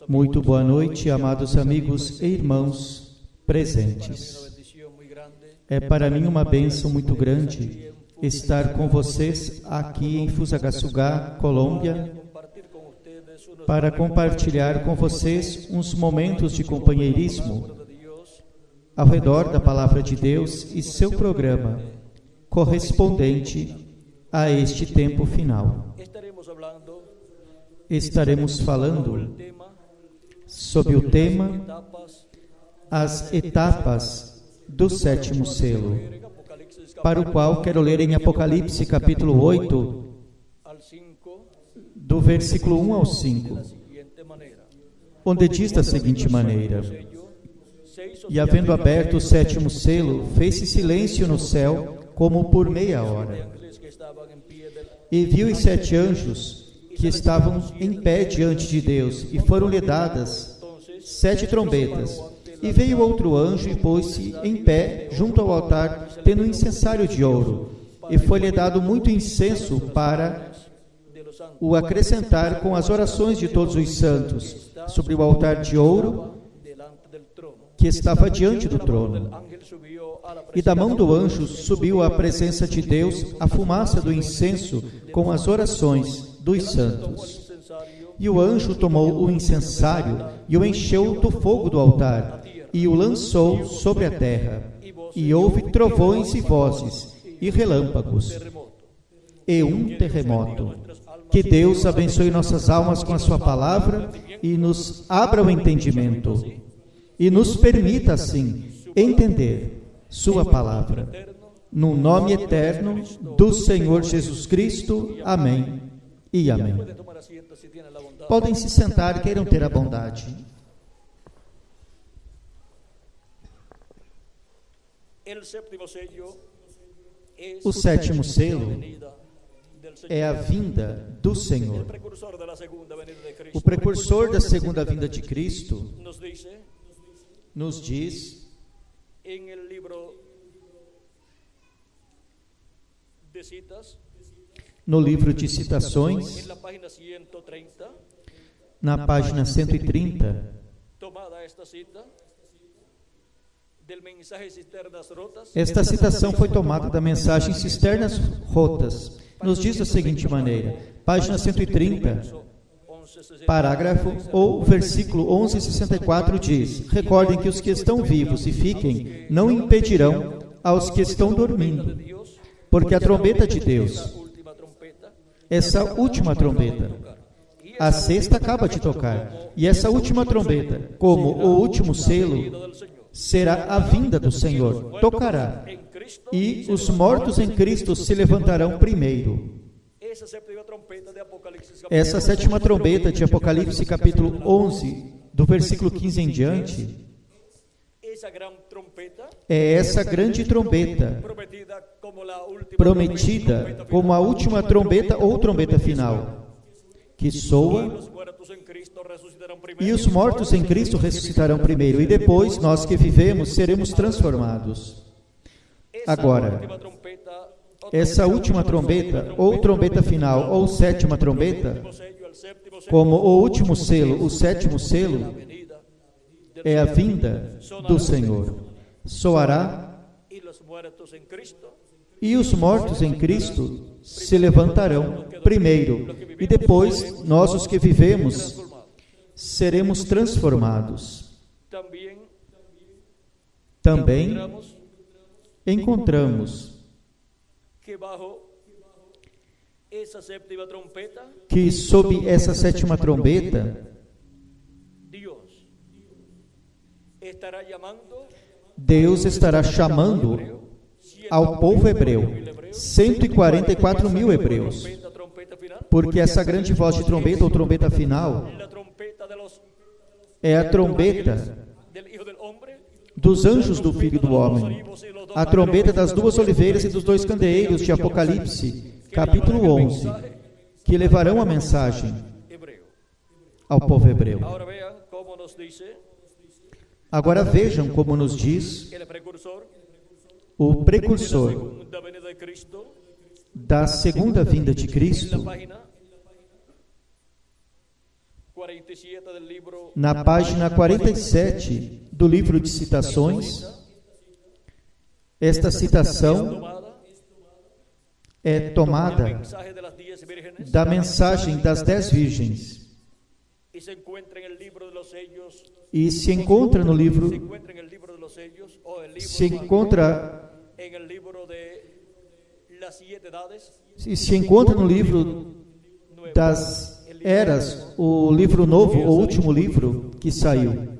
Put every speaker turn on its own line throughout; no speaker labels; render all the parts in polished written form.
Muito boa noite, amados amigos e irmãos presentes. É para mim uma bênção muito grande estar com vocês aqui em Fusagasugá, Colômbia, para compartilhar com vocês uns momentos de companheirismo ao redor da Palavra de Deus e seu programa correspondente a este tempo final. Estaremos falando sobre o tema As Etapas do Sétimo Selo, para o qual quero ler em Apocalipse capítulo 8, do versículo 1 ao 5, onde diz da seguinte maneira: E havendo aberto o sétimo selo, fez-se silêncio no céu, como por meia hora. E viu os 7 anjos que estavam em pé diante de Deus, e foram-lhe dadas 7 trombetas. E veio outro anjo e pôs-se em pé junto ao altar, tendo um incensário de ouro, e foi-lhe dado muito incenso para o acrescentar com as orações de todos os santos, sobre o altar de ouro que estava diante do trono. E da mão do anjo subiu à presença de Deus a fumaça do incenso com as orações dos santos. E o anjo tomou o incensário e o encheu do fogo do altar, e o lançou sobre a terra. E houve trovões e vozes, e relâmpagos, e um terremoto. Que Deus abençoe nossas almas com a sua palavra, e nos abra o entendimento, e nos permita, assim, entender sua palavra. No nome eterno do Senhor Jesus Cristo. Amém e amém. Podem se sentar, queiram ter a bondade. O sétimo selo é a vinda do Senhor. O precursor da segunda vinda de Cristo nos diz no livro de citações, na página 130, esta citação foi tomada da mensagem Cisternas Rotas. Nos diz da seguinte maneira, página 130, parágrafo ou versículo 1164 diz: Recordem que os que estão vivos e fiquem não impedirão aos que estão dormindo, porque a trombeta de Deus, essa última trombeta, a sexta acaba de tocar, e essa última trombeta, como o último selo, será a vinda do Senhor, tocará, e os mortos em Cristo se levantarão primeiro. Essa sétima trombeta de Apocalipse capítulo 11, do versículo 15 em diante, é essa grande trombeta, prometida como a última trombeta ou trombeta final, que soa, e os mortos em Cristo ressuscitarão primeiro, e depois nós que vivemos seremos transformados. Agora, essa última trombeta, ou trombeta final, ou sétima trombeta, como o último selo, o sétimo selo, é a vinda do Senhor. Soará, e os mortos em Cristo se levantarão primeiro, e depois nós, os que vivemos, seremos transformados. Também encontramos que sob essa sétima trombeta, Deus estará chamando ao povo hebreu, 144 mil hebreus, porque essa grande voz de trombeta ou trombeta final é a trombeta dos anjos do Filho do Homem, a trombeta das 2 oliveiras e dos 2 candeeiros de Apocalipse, capítulo 11, que levarão a mensagem ao povo hebreu. Agora vejam como nos diz o precursor da segunda vinda de Cristo, na página 47 do livro de citações, esta citação é tomada da mensagem das 10 virgens e se encontra no livro das eras, o livro novo, o último livro que saiu.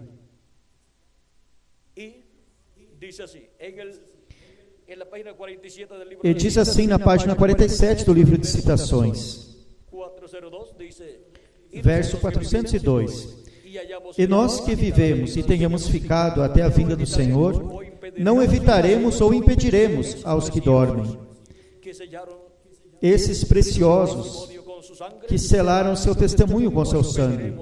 E diz assim na página 47 do livro de citações, verso 402: E nós que vivemos e tenhamos ficado até a vinda do Senhor, não evitaremos ou impediremos aos que dormem, esses preciosos que selaram seu testemunho com seu sangue.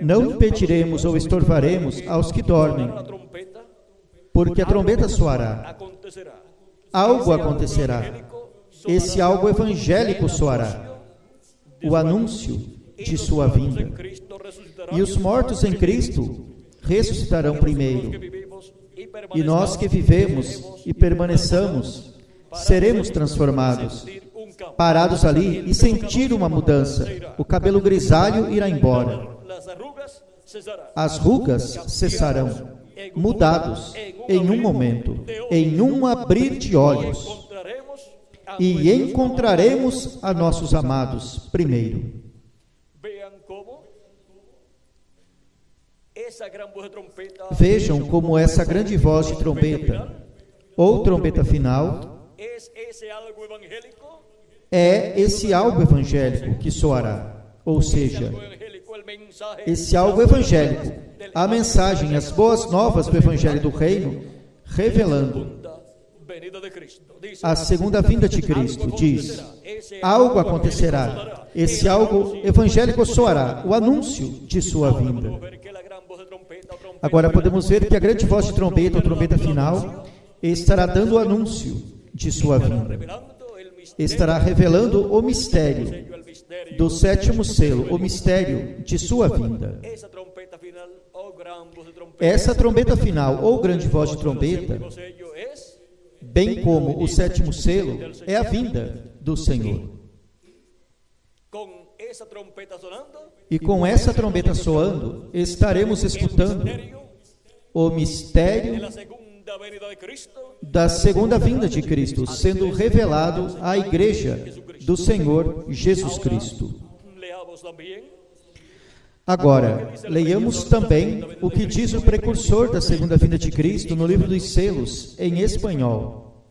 Não impediremos ou estorvaremos aos que dormem, porque a trombeta soará. Algo acontecerá. Esse algo evangélico soará. O anúncio de sua vinda. E os mortos em Cristo ressuscitarão primeiro. E nós que vivemos e permaneçamos, seremos transformados, parados ali e sentir uma mudança. O cabelo grisalho irá embora. As rugas cessarão, mudados em um momento, em um abrir de olhos, e encontraremos a nossos amados primeiro. Vejam como essa grande voz de trombeta, ou trombeta final, é esse algo evangélico que soará, ou seja, esse algo evangélico, a mensagem, as boas novas do Evangelho do Reino, revelando a segunda vinda de Cristo. Diz, algo acontecerá, esse algo evangélico soará, o anúncio de sua vinda. Agora podemos ver que a grande voz de trombeta, ou trombeta final, estará dando o anúncio de sua vinda. Estará revelando o mistério do sétimo selo, o mistério de sua vinda. Essa trombeta final, ou grande voz de trombeta, bem como o sétimo selo, é a vinda do Senhor. E com essa trombeta soando, estaremos escutando o mistério da segunda vinda de Cristo, sendo revelado à igreja do Senhor Jesus Cristo. Agora, leiamos também o que diz o precursor da segunda vinda de Cristo no livro dos selos, em espanhol.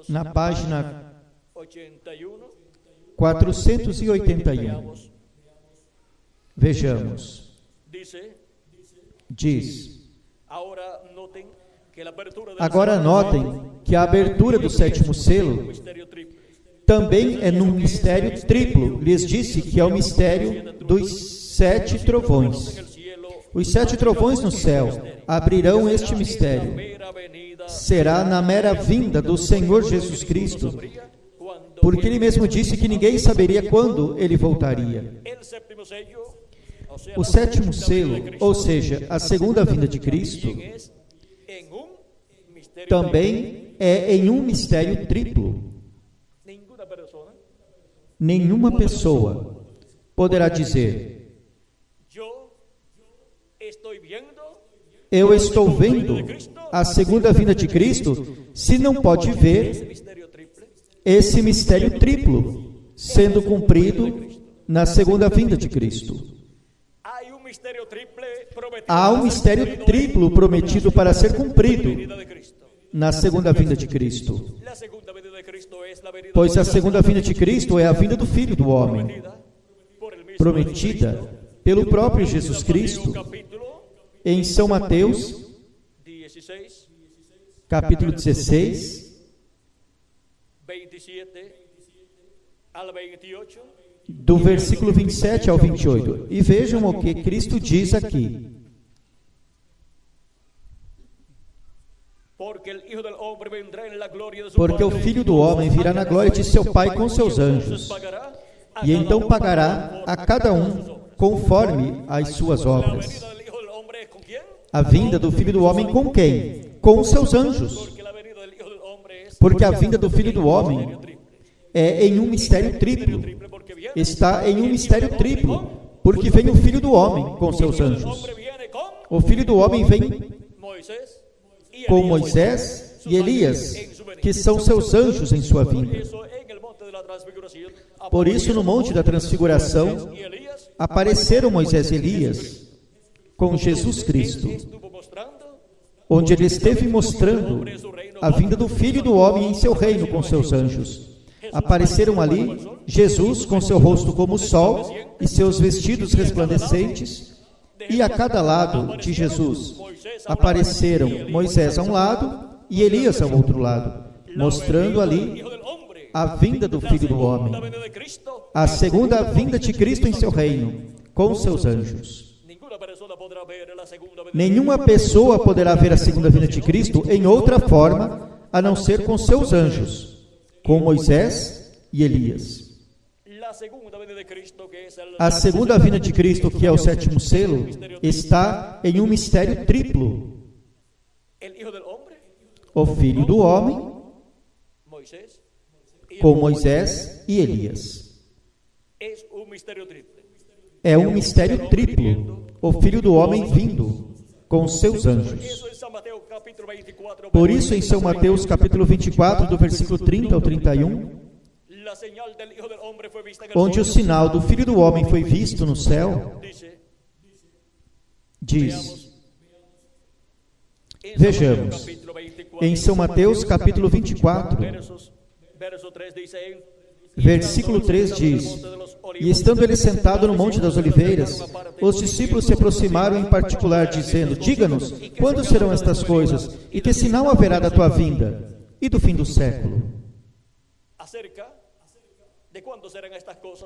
Na página 481. Vejamos. Diz: agora notem que a abertura do sétimo selo também é num mistério triplo. Lhes disse que é o mistério dos 7 trovões. Os 7 trovões no céu abrirão este mistério. Será na mera vinda do Senhor Jesus Cristo, porque Ele mesmo disse que ninguém saberia quando Ele voltaria. O sétimo selo, ou seja, a segunda vinda de Cristo, também é em um mistério triplo. Nenhuma pessoa poderá dizer: eu estou vendo a segunda vinda de Cristo, se não pode ver esse mistério triplo sendo cumprido na segunda vinda de Cristo. Há um mistério triplo prometido para ser cumprido na segunda vinda de Cristo. Pois a segunda vinda de Cristo é a vinda do Filho do Homem, prometida pelo próprio Jesus Cristo em São Mateus, capítulo 16, do versículo 27 ao 28. E vejam o que Cristo diz aqui. Porque o Filho do Homem virá na glória de seu Pai com seus anjos, e então pagará a cada um conforme as suas obras. A vinda do Filho do Homem com quem? Com os seus anjos. Porque a vinda do Filho do Homem é em um mistério triplo. Está em um mistério triplo, porque vem o Filho do Homem com seus anjos. O Filho do Homem vem com Moisés e Elias, que são seus anjos em sua vinda. Por isso, no Monte da Transfiguração, apareceram Moisés e Elias com Jesus Cristo, onde ele esteve mostrando a vinda do Filho do Homem em seu reino com seus anjos. Apareceram ali Jesus com seu rosto como o sol e seus vestidos resplandecentes, e a cada lado de Jesus apareceram Moisés a um lado e Elias ao outro lado, mostrando ali a vinda do Filho do Homem, a segunda vinda de Cristo em seu reino, com seus anjos. Nenhuma pessoa poderá ver a segunda vinda de Cristo em outra forma, a não ser com seus anjos, com Moisés e Elias. A segunda vinda de Cristo, que é o sétimo selo, está em um mistério triplo. O Filho do Homem, com Moisés e Elias. É um mistério triplo. O Filho do Homem vindo com seus anjos. Por isso, em São Mateus, capítulo 24, do versículo 30 ao 31, onde o sinal do Filho do Homem foi visto no céu, diz, vejamos, em São Mateus, capítulo 24, versículo 3 diz, e estando ele sentado no Monte das Oliveiras, os discípulos se aproximaram em particular, dizendo, diga-nos, quando serão estas coisas, e que sinal haverá da tua vinda, e do fim do século?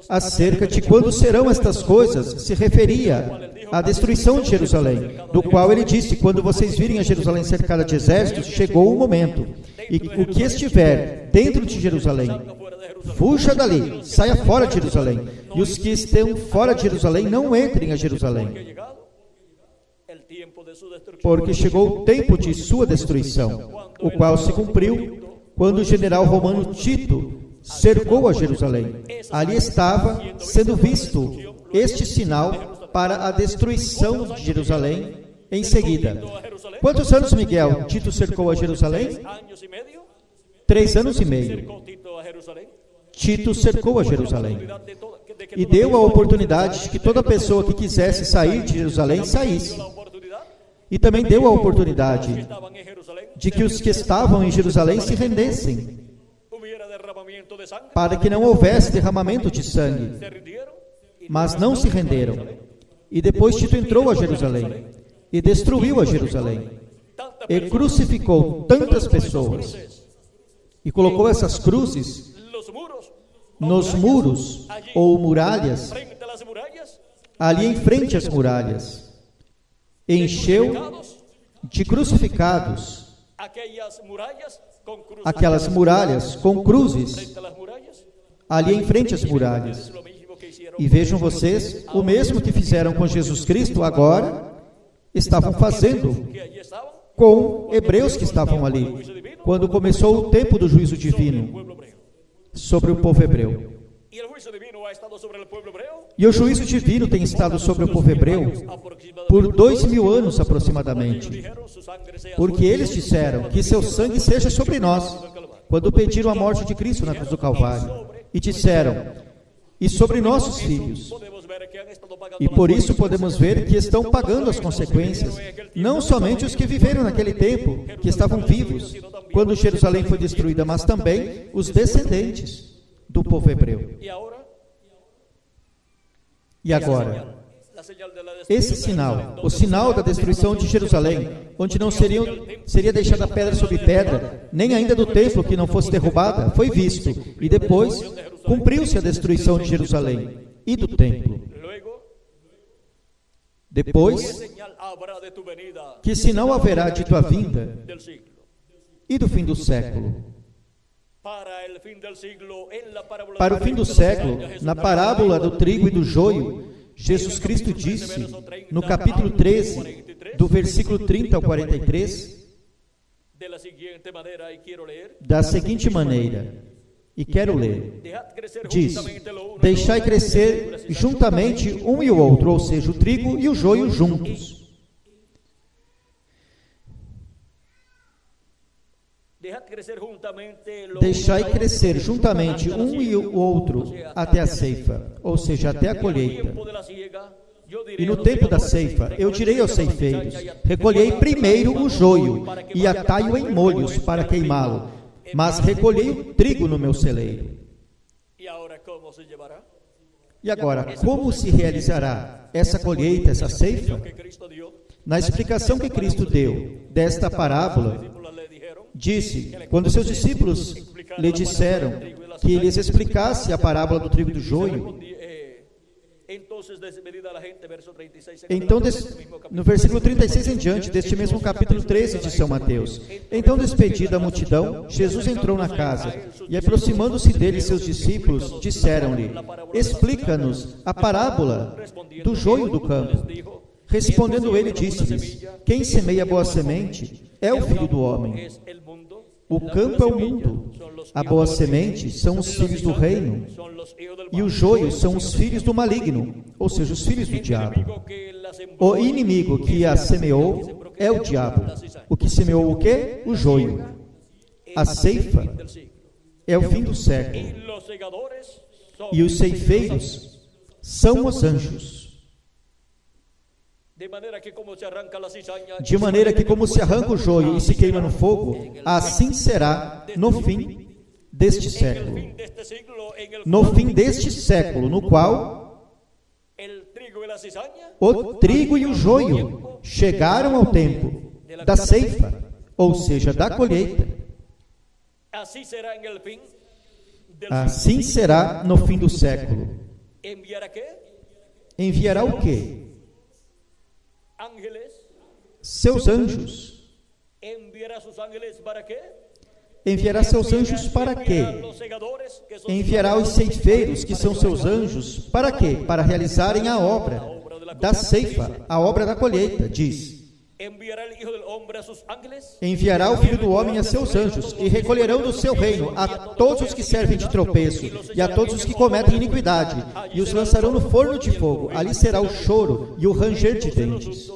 Acerca de quando serão estas coisas, se referia à destruição de Jerusalém, do qual ele disse, quando vocês virem a Jerusalém cercada de exércitos, chegou o momento, e o que estiver dentro de Jerusalém, fuja dali, saia fora de Jerusalém, e os que estão fora de Jerusalém não entrem a Jerusalém, porque chegou o tempo de sua destruição, o qual se cumpriu quando o general romano Tito cercou a Jerusalém. Ali estava sendo visto este sinal para a destruição de Jerusalém em seguida. Quantos anos, Miguel, Tito cercou a Jerusalém? 3 anos e meio. Tito cercou a Jerusalém e deu a oportunidade de que toda pessoa que quisesse sair de Jerusalém saísse. E também deu a oportunidade de que os que estavam em Jerusalém se rendessem, para que não houvesse derramamento de sangue. Mas não se renderam. E depois Tito entrou a Jerusalém e destruiu a Jerusalém e crucificou tantas pessoas e colocou essas cruzes nos muros ou muralhas, ali em frente às muralhas, encheu de crucificados aquelas muralhas com cruzes, ali em frente às muralhas. E vejam vocês, o mesmo que fizeram com Jesus Cristo, agora estavam fazendo com hebreus que estavam ali, quando começou o tempo do juízo divino sobre o povo hebreu. E o juízo divino tem estado sobre o povo hebreu por 2000 anos aproximadamente, porque eles disseram que seu sangue seja sobre nós, quando pediram a morte de Cristo na cruz do Calvário, e disseram, e sobre nossos filhos. E por isso podemos ver que estão pagando as consequências, não somente os que viveram naquele tempo, que estavam vivos, quando Jerusalém foi destruída, mas também os descendentes do povo hebreu. E agora, esse sinal, o sinal da destruição de Jerusalém, onde não seria deixada pedra sobre pedra, nem ainda do templo que não fosse derrubada, foi visto, e depois cumpriu-se a destruição de Jerusalém e do templo. Depois, que sinal haverá de tua vinda e do fim do século. Para o fim do século, na parábola do trigo e do joio, Jesus Cristo disse, no capítulo 13, do versículo 30 ao 43, da seguinte maneira, e quero ler, diz, deixai crescer juntamente um e o outro, ou seja, o trigo e o joio juntos. Deixai crescer juntamente um e o outro até a ceifa, ou seja, até a colheita. E no tempo da ceifa, eu direi aos ceifeiros, recolhei primeiro o joio e atai-o em molhos para queimá-lo, mas recolhei o trigo no meu celeiro. E agora, como se realizará essa colheita, essa ceifa? Na explicação que Cristo deu desta parábola, disse, quando seus discípulos lhe disseram que ele lhes explicasse a parábola do trigo e do joio, então, no versículo 36 em diante, deste mesmo capítulo 13 de São Mateus, então, despedida a multidão, Jesus entrou na casa, e aproximando-se dele seus discípulos, disseram-lhe, explica-nos a parábola do joio do campo. Respondendo ele, disse-lhes, quem semeia boa semente é o Filho do Homem. O campo é o mundo. A boa semente são os filhos do reino. E o joio são os filhos do maligno, ou seja, os filhos do diabo. O inimigo que a semeou é o diabo. O que semeou o quê? O joio. A ceifa é o fim do século. E os ceifeiros são os anjos. De maneira que como se arranca o joio e se queima no fogo, assim será no fim deste século. No fim deste século, no qual o trigo e o joio chegaram ao tempo da ceifa, ou seja, da colheita. Assim será no fim do século. Enviará o quê? Seus anjos. Enviará seus anjos para quê? Enviará os ceifeiros, que são seus anjos, para quê? Para realizarem a obra da ceifa, a obra da colheita, diz. Enviará o Filho do Homem a seus anjos, e recolherão do seu reino a todos os que servem de tropeço, e a todos os que cometem iniquidade, e os lançarão no forno de fogo. Ali será o choro e o ranger de dentes.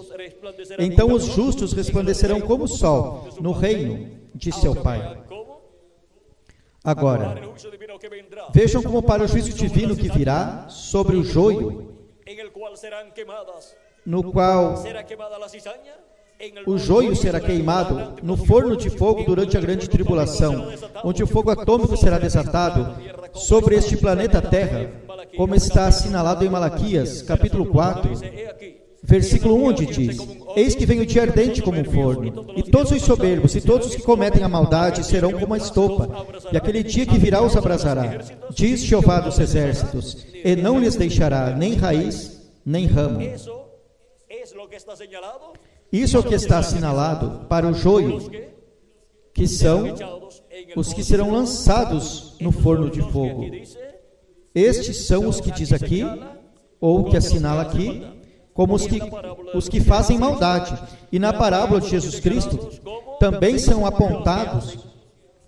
Então os justos resplandecerão como o sol no reino de seu Pai. Agora, vejam como para o juízo divino que virá sobre o joio, no qual o joio será queimado no forno de fogo durante a grande tribulação, onde o fogo atômico será desatado sobre este planeta Terra, como está assinalado em Malaquias, capítulo 4, versículo 1, onde diz, eis que vem o dia ardente como um forno, e todos os soberbos e todos os que cometem a maldade serão como a estopa, e aquele dia que virá os abrasará, diz Jeová dos exércitos, e não lhes deixará nem raiz, nem ramo. Isso é o que está assinalado para o joio, que são os que serão lançados no forno de fogo. Estes são os que diz aqui, ou que assinala aqui, como os que fazem maldade. E na parábola de Jesus Cristo, também são apontados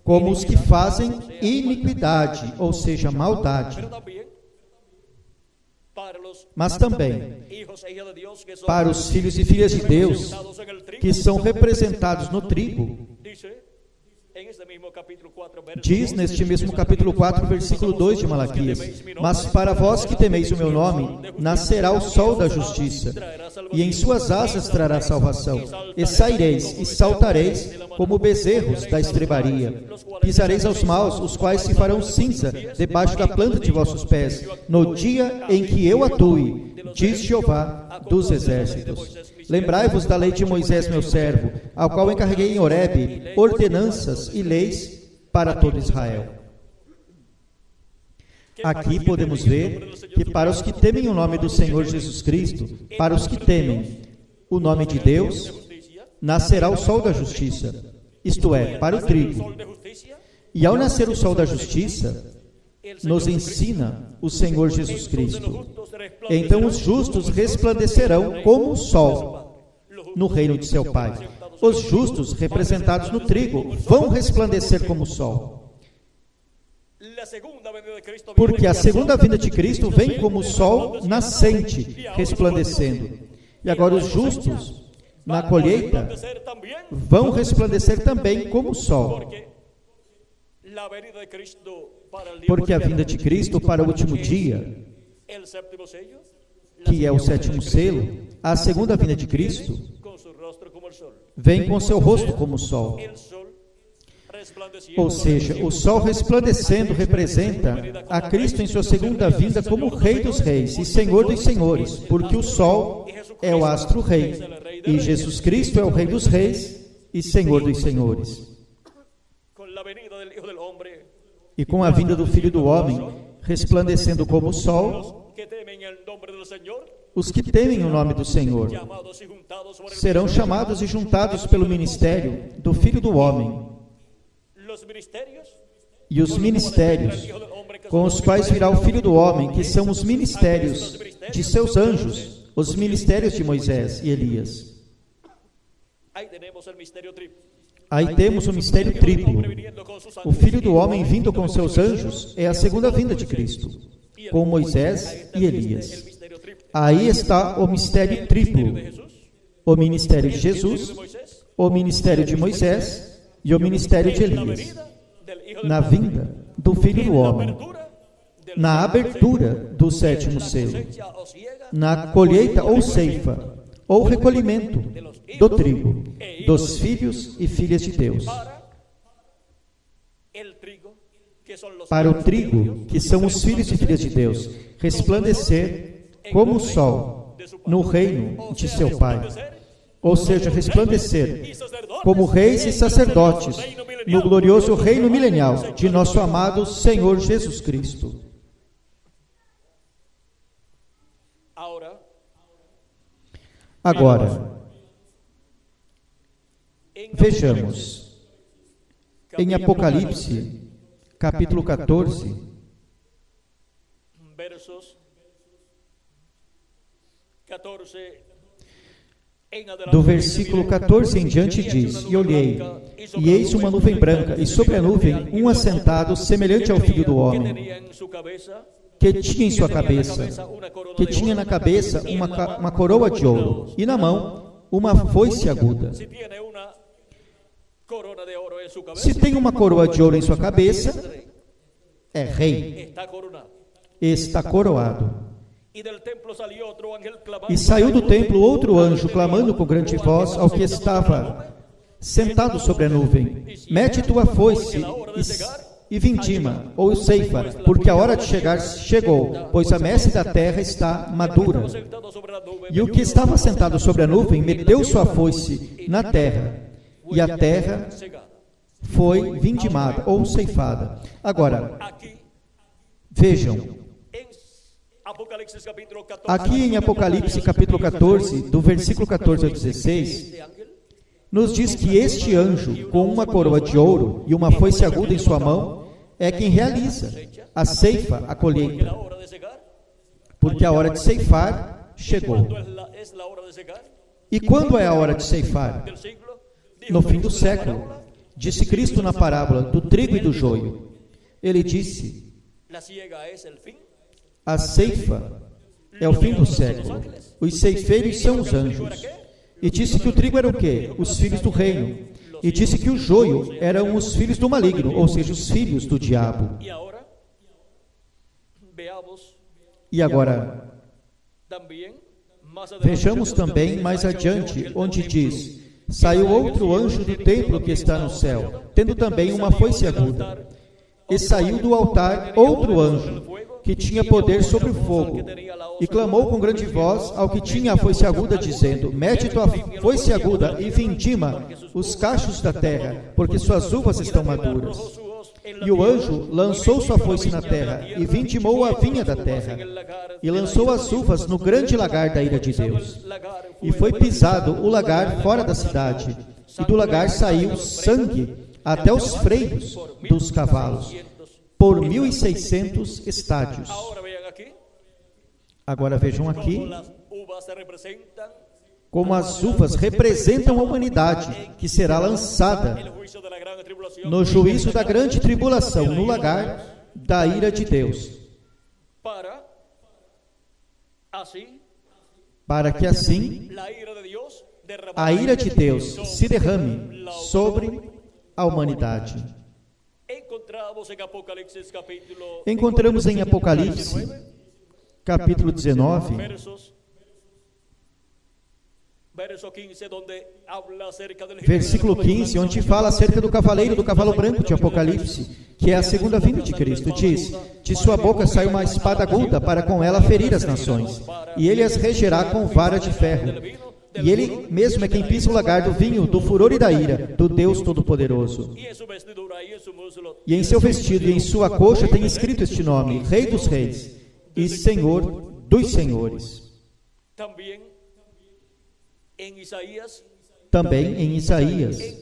como os que fazem iniquidade, ou seja, maldade. Mas também para os filhos e filhas de Deus, que são representados no trigo, diz neste mesmo capítulo 4, versículo 2 de Malaquias, mas para vós que temeis o meu nome, nascerá o sol da justiça, e em suas asas trará salvação, e saireis e saltareis como bezerros da estrebaria, pisareis aos maus, os quais se farão cinza debaixo da planta de vossos pés, no dia em que eu atue, diz Jeová dos exércitos. Lembrai-vos da lei de Moisés, meu servo, ao qual encarreguei em Horebe ordenanças e leis para todo Israel. Aqui podemos ver que para os que temem o nome do Senhor Jesus Cristo, para os que temem o nome de Deus, nascerá o sol da justiça. isto é, para o trigo. E ao nascer o sol da justiça, nos ensina o Senhor Jesus Cristo. Então os justos resplandecerão como o sol no reino de seu Pai. Os justos, representados no trigo, vão resplandecer como o sol. Porque a segunda vinda de Cristo vem como o sol nascente, resplandecendo. E agora os justos, na colheita, vão resplandecer também como o sol. Porque a vinda de Cristo para o último dia, que é o sétimo selo, a segunda vinda de Cristo, vem com seu rosto como o sol. Ou seja, o sol resplandecendo representa a Cristo em sua segunda vinda como Rei dos Reis e Senhor dos Senhores, porque o sol é o astro-rei e Jesus Cristo é o Rei dos Reis e Senhor dos Senhores. E com a vinda do Filho do Homem, resplandecendo como o sol, os que temem o nome do Senhor serão chamados e juntados pelo ministério do Filho do Homem. E os ministérios com os quais virá o Filho do Homem, que são os ministérios de seus anjos, os ministérios de Moisés e Elias. Aí temos o mistério triplo. O Filho do Homem vindo com seus anjos é a segunda vinda de Cristo, com Moisés e Elias. Aí está o mistério triplo: o ministério de Jesus, o ministério de Moisés e o ministério de Elias. Na vinda do Filho do Homem, na abertura do sétimo selo, na colheita ou ceifa, ou recolhimento do trigo, dos filhos e filhas de Deus. Para o trigo, que são os filhos e filhas de Deus, resplandecer como o sol no reino de seu Pai. Ou seja, resplandecer como reis e sacerdotes no glorioso reino milenial de nosso amado Senhor Jesus Cristo. Agora, vejamos em Apocalipse, capítulo 14, do versículo 14 em diante diz: E olhei, e eis uma nuvem branca, e sobre a nuvem um assentado semelhante ao Filho do Homem, que tinha em sua cabeça, que tinha na cabeça uma coroa de ouro, e na mão uma foice aguda. Se tem uma coroa de ouro em sua cabeça, é rei, está coroado. E saiu do templo outro anjo, clamando com grande voz ao que estava sentado sobre a nuvem: Mete tua foice e vindima, ou ceifa, porque a hora de chegar chegou, pois a messe da terra está madura. E o que estava sentado sobre a nuvem meteu sua foice na terra, e a terra foi vindimada, ou ceifada. Agora, vejam, aqui em Apocalipse capítulo 14, do versículo 14 ao 16, nos diz que este anjo, com uma coroa de ouro e uma foice aguda em sua mão, é quem realiza a ceifa, a colheita, porque a hora de ceifar chegou. E quando é a hora de ceifar? No fim do século. Disse Cristo na parábola do trigo e do joio. Ele disse: a ceifa é o fim do século. Os ceifeiros são os anjos. E disse que o trigo era o quê? Os filhos do reino. E disse que o joio eram os filhos do maligno, ou seja, os filhos do diabo. E agora, vejamos também mais adiante, onde diz: saiu outro anjo do templo que está no céu, tendo também uma foice aguda. E saiu do altar outro anjo, que tinha poder sobre o fogo, e clamou com grande voz ao que tinha a foice aguda, dizendo: Mete tua foice aguda e vindima os cachos da terra, porque suas uvas estão maduras. E o anjo lançou sua foice na terra, e vindimou a vinha da terra, e lançou as uvas no grande lagar da ira de Deus. E foi pisado o lagar fora da cidade, e do lagar saiu sangue até os freios dos cavalos, por 1.600 estádios. Agora vejam aqui como as uvas representam a humanidade que será lançada no juízo da grande tribulação, no lagar da ira de Deus, para que assim a ira de Deus se derrame sobre a humanidade. Encontramos em Apocalipse, capítulo 19, versículo 15, onde fala acerca do cavaleiro do cavalo branco de Apocalipse, que é a segunda vinda de Cristo. Diz: de sua boca sai uma espada aguda para com ela ferir as nações, e ele as regerá com vara de ferro. E ele mesmo é quem pisa o lagar do vinho, do furor e da ira, do Deus Todo-Poderoso. E em seu vestido e em sua coxa tem escrito este nome: Rei dos Reis e Senhor dos Senhores. Também em Isaías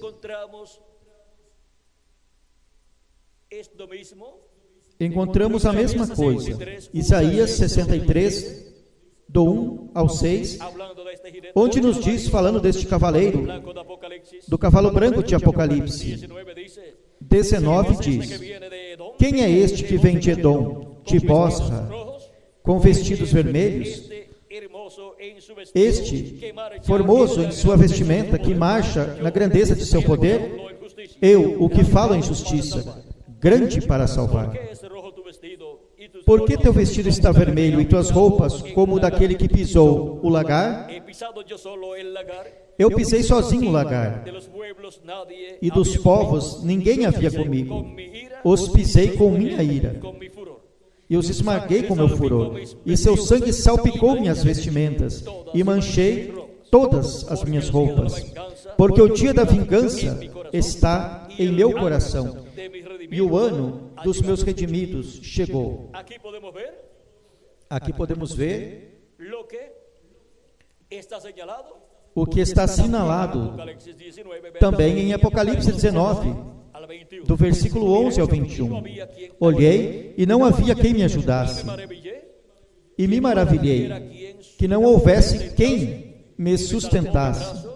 encontramos a mesma coisa. Isaías 63, do 1 ao 6, onde nos diz, falando deste cavaleiro, do cavalo branco de Apocalipse. 19 diz: quem é este que vem de Edom, de Bosra, com vestidos vermelhos? Este, formoso em sua vestimenta, que marcha na grandeza de seu poder? Eu, o que falo em justiça, grande para salvar. Por que teu vestido está vermelho e tuas roupas como o daquele que pisou o lagar? Eu pisei sozinho o lagar, e dos povos ninguém havia comigo. Os pisei com minha ira, e os esmaguei com meu furor, e seu sangue salpicou minhas vestimentas, e manchei todas as minhas roupas, porque o dia da vingança está em meu coração, e o ano dos meus redimidos chegou. Aqui podemos ver o que está assinalado também em Apocalipse 19, do versículo 11 ao 21. Olhei e não havia quem me ajudasse, e me maravilhei que não houvesse quem me sustentasse,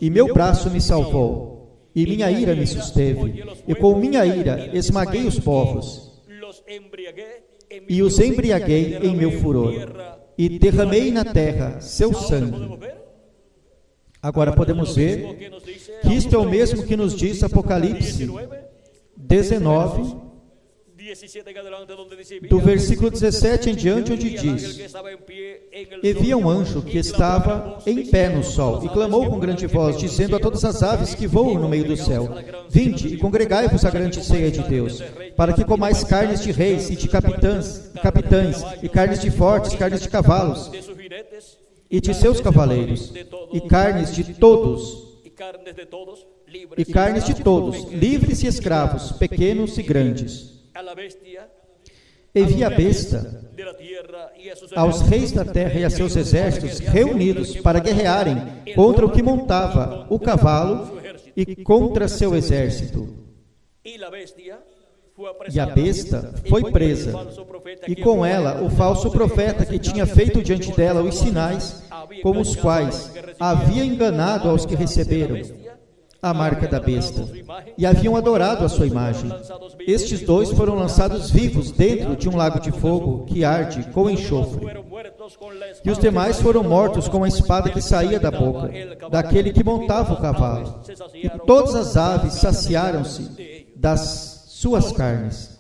e meu braço me salvou, e minha ira me susteve, e com minha ira esmaguei os povos, e os embriaguei em meu furor, e derramei na terra seu sangue. Agora podemos ver que isto é o mesmo que nos diz Apocalipse 19, do versículo 17 em diante, onde diz: e vi um anjo que estava em pé no sol, e clamou com grande voz, dizendo a todas as aves que voam no meio do céu: vinde e congregai-vos à grande ceia de Deus, para que comais carnes de reis e de capitães, e carnes de fortes, carnes de cavalos, e de seus cavaleiros, e carnes de todos, livres e escravos, pequenos e grandes. E vi a besta, aos reis da terra e a seus exércitos reunidos para guerrearem contra o que montava o cavalo e contra seu exército. E a besta foi presa, e com ela o falso profeta que tinha feito diante dela os sinais com os quais havia enganado aos que receberam a marca da besta e haviam adorado a sua imagem. Estes dois foram lançados vivos dentro de um lago de fogo que arde com enxofre. E os demais foram mortos com a espada que saía da boca daquele que montava o cavalo. E todas as aves saciaram-se das suas carnes.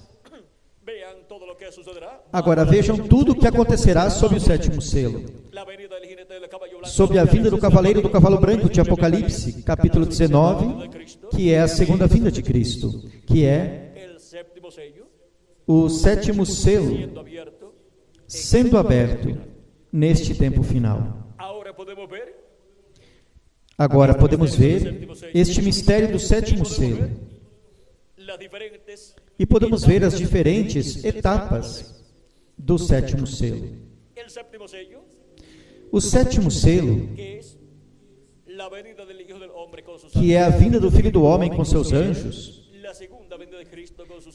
Agora vejam tudo o que acontecerá sob o sétimo selo. Sob a vinda do cavaleiro do cavalo branco de Apocalipse, capítulo 19, que é a segunda vinda de Cristo, que é o sétimo selo sendo aberto neste tempo final. Agora podemos ver este mistério do sétimo selo. E podemos ver as diferentes etapas do sétimo selo. O sétimo selo que é a vinda do Filho do Homem com seus anjos,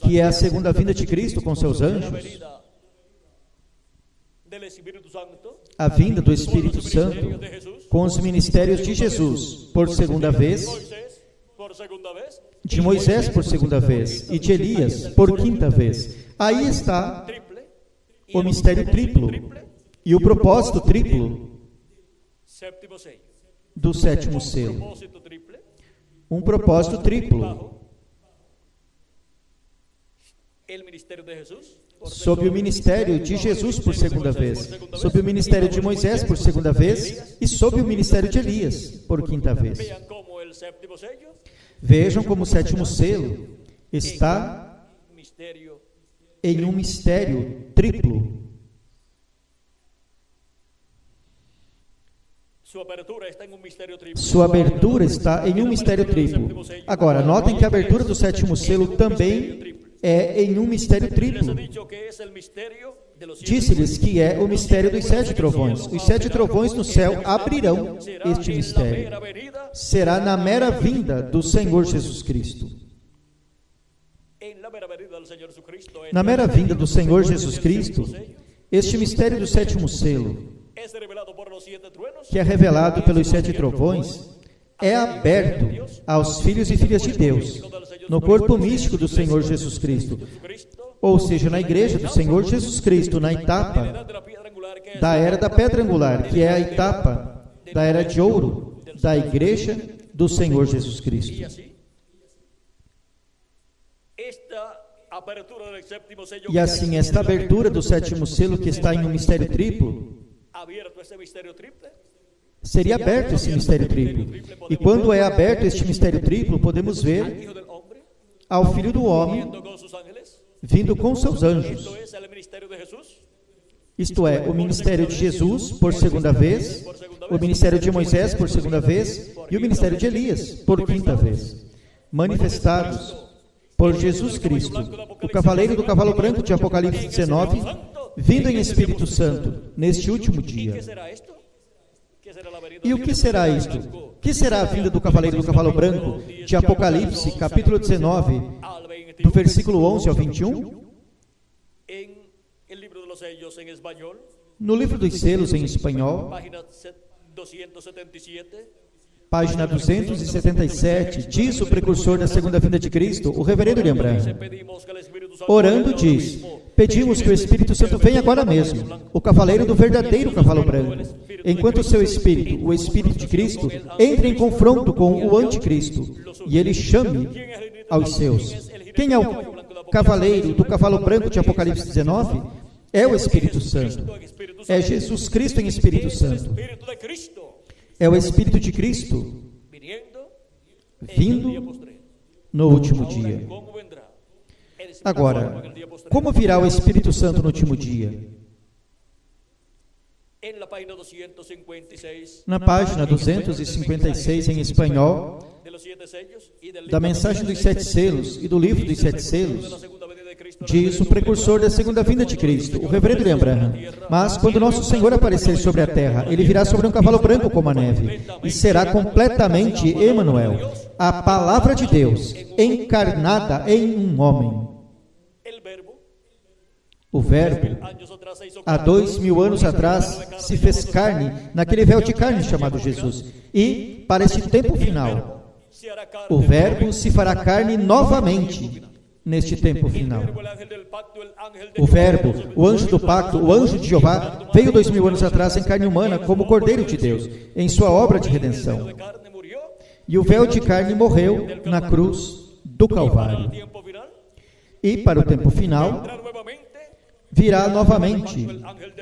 que é a segunda vinda de Cristo com seus anjos, a vinda do Espírito Santo com os ministérios de Jesus por segunda vez, de Moisés por segunda vez e de Elias por quinta vez. Aí está o mistério triplo e o propósito triplo do sétimo selo. Um propósito triplo sob o ministério de Jesus por segunda vez, sob o ministério de Moisés por segunda vez e sob o ministério de Elias por quinta vez. Vejam como o sétimo selo está em um mistério triplo. Sua abertura está em um mistério triplo. Agora, notem que a abertura do sétimo selo também é em um mistério triplo. Disse-lhes que é o mistério dos 7 trovões. Os 7 trovões no céu abrirão este mistério. Será na mera vinda do Senhor Jesus Cristo. Na mera vinda do Senhor Jesus Cristo, este mistério do sétimo selo, que é revelado pelos 7 trovões, é aberto aos filhos e filhas de Deus, no corpo místico do Senhor Jesus Cristo, ou seja, na igreja do Senhor Jesus Cristo, na etapa da era da pedra angular, que é a etapa da era de ouro da igreja do Senhor Jesus Cristo. E assim, esta abertura do sétimo selo, que está em um mistério triplo, seria aberto esse mistério triplo. E quando é aberto este mistério triplo, podemos ver ao Filho do Homem vindo com seus anjos. Isto é, o ministério de Jesus por segunda vez, o ministério de Moisés por segunda vez e o ministério de Elias por quinta vez, manifestados por Jesus Cristo, o cavaleiro do cavalo branco de Apocalipse 19, vindo em Espírito Santo neste último dia. E o que será isto? O que será a vinda do cavaleiro do cavalo branco de Apocalipse, capítulo 19, do versículo 11 ao 21? No livro dos selos em espanhol, página 277, diz o precursor da segunda vinda de Cristo, o reverendo William Branham. Orando diz: pedimos que o Espírito Santo venha agora mesmo, o cavaleiro do verdadeiro cavalo branco, enquanto o seu Espírito, o Espírito de Cristo, entre em confronto com o anticristo, e ele chame aos seus. Quem é o cavaleiro do cavalo branco de Apocalipse 19? É o Espírito Santo. É Jesus Cristo em Espírito Santo. É o Espírito de Cristo vindo no último dia. Agora, como virá o Espírito Santo no último dia? Na página 256 em espanhol, da mensagem dos 7 selos e do livro dos 7 selos, diz o precursor da segunda vinda de Cristo, o reverendo William Branham: mas quando nosso Senhor aparecer sobre a terra, ele virá sobre um cavalo branco como a neve, e será completamente Emanuel, a palavra de Deus, encarnada em um homem. O Verbo, há 2000 anos atrás, se fez carne naquele véu de carne chamado Jesus. E, para este tempo final, o Verbo se fará carne novamente neste tempo final. O Verbo, o anjo do pacto, o anjo de Jeová, veio 2000 anos atrás em carne humana como Cordeiro de Deus, em sua obra de redenção. E o véu de carne morreu na cruz do Calvário. E, para o tempo final, virá novamente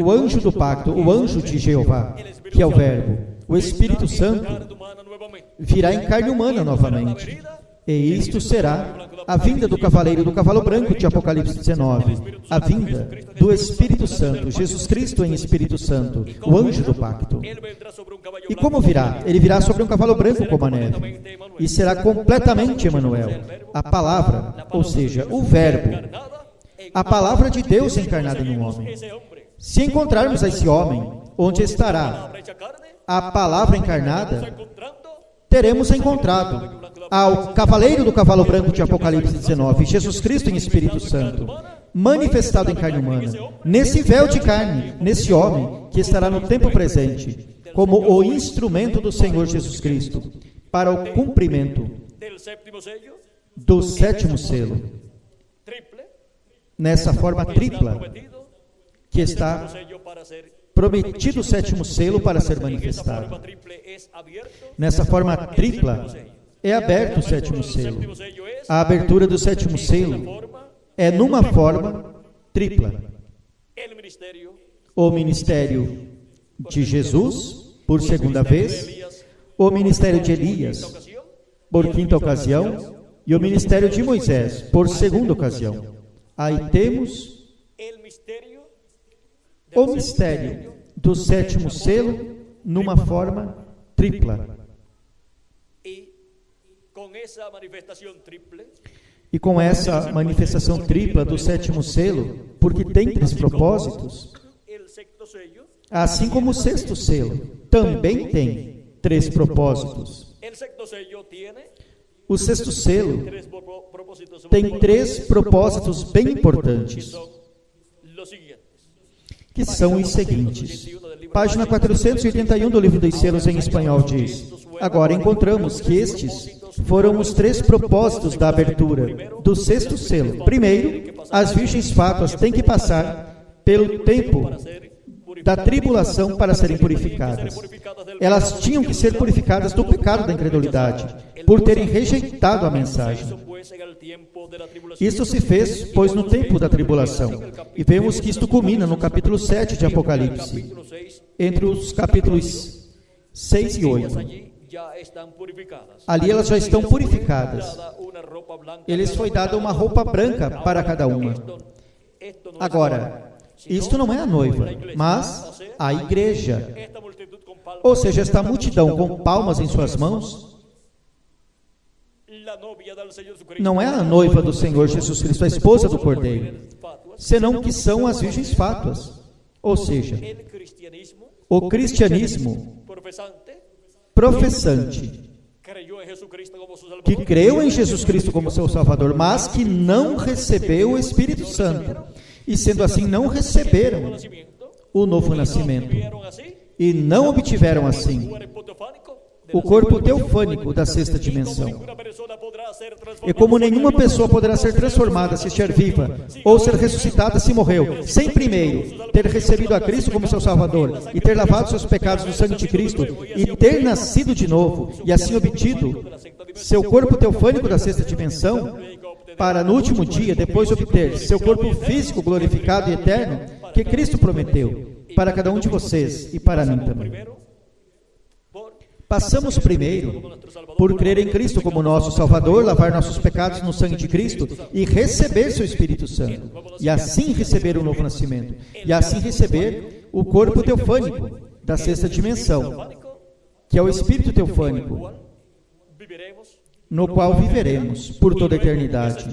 o anjo do pacto, o anjo de Jeová, que é o Verbo, o Espírito Santo, virá em carne humana novamente. E isto será a vinda do cavaleiro do cavalo branco de Apocalipse 19, a vinda do Espírito Santo, Jesus Cristo em Espírito Santo, o anjo do pacto. E como virá? Ele virá sobre um cavalo branco como a neve, e será completamente Emanuel, a palavra, ou seja, o Verbo, a palavra de Deus encarnada em um homem. Se encontrarmos esse homem, onde estará a palavra encarnada? teremos encontrado ao cavaleiro do cavalo branco de Apocalipse 19, Jesus Cristo em Espírito Santo, manifestado em carne humana, nesse véu de carne, nesse homem que estará no tempo presente, como o instrumento do Senhor Jesus Cristo, para o cumprimento do sétimo selo, nessa forma tripla, que está prometido o sétimo selo para ser manifestado. Nessa forma tripla, é aberto o sétimo selo. A abertura do sétimo selo é numa forma tripla. O ministério de Jesus, por segunda vez, o ministério de Elias, por quinta ocasião, e o ministério de Moisés, por segunda ocasião. Aí temos o mistério do sétimo selo numa forma tripla. E com essa manifestação tripla do sétimo selo, porque tem 3 propósitos, assim como o sexto selo também tem 3 propósitos. O sexto selo tem 3 propósitos bem importantes, que são os seguintes. Página 481 do Livro dos Selos em espanhol diz: agora encontramos que estes foram os 3 propósitos da abertura do sexto selo. Primeiro, as virgens fátuas têm que passar pelo tempo da tribulação para serem purificadas. Elas tinham que ser purificadas do pecado da incredulidade, por terem rejeitado a mensagem. Isso se fez, pois, no tempo da tribulação. E vemos que isto culmina no capítulo 7 de Apocalipse, entre os capítulos 6 e 8. Ali elas já estão purificadas. Eles foi dada uma roupa branca para cada uma. Agora, isto não é a noiva, mas a igreja. Ou seja, esta multidão com palmas em suas mãos não é a noiva do Senhor Jesus Cristo, a esposa do Cordeiro, senão que são as virgens fátuas. Ou seja, o cristianismo professante, que creu em Jesus Cristo como seu Salvador, mas que não recebeu o Espírito Santo, e sendo assim não receberam o novo nascimento, e não obtiveram assim o corpo teofânico da sexta dimensão. E como nenhuma pessoa poderá ser transformada se estiver viva, ou ser ressuscitada se morreu, sem primeiro ter recebido a Cristo como seu Salvador, e ter lavado seus pecados no sangue de Cristo, e ter nascido de novo, e assim obtido seu corpo teofânico da sexta dimensão, para no último dia, depois obter seu corpo físico glorificado e eterno, que Cristo prometeu, para cada um de vocês e para mim também. Passamos primeiro por crer em Cristo como nosso Salvador, lavar nossos pecados no sangue de Cristo e receber seu Espírito Santo, e assim receber o novo nascimento, e assim receber o corpo teofânico da sexta dimensão, que é o Espírito teofânico, no qual viveremos por toda a eternidade.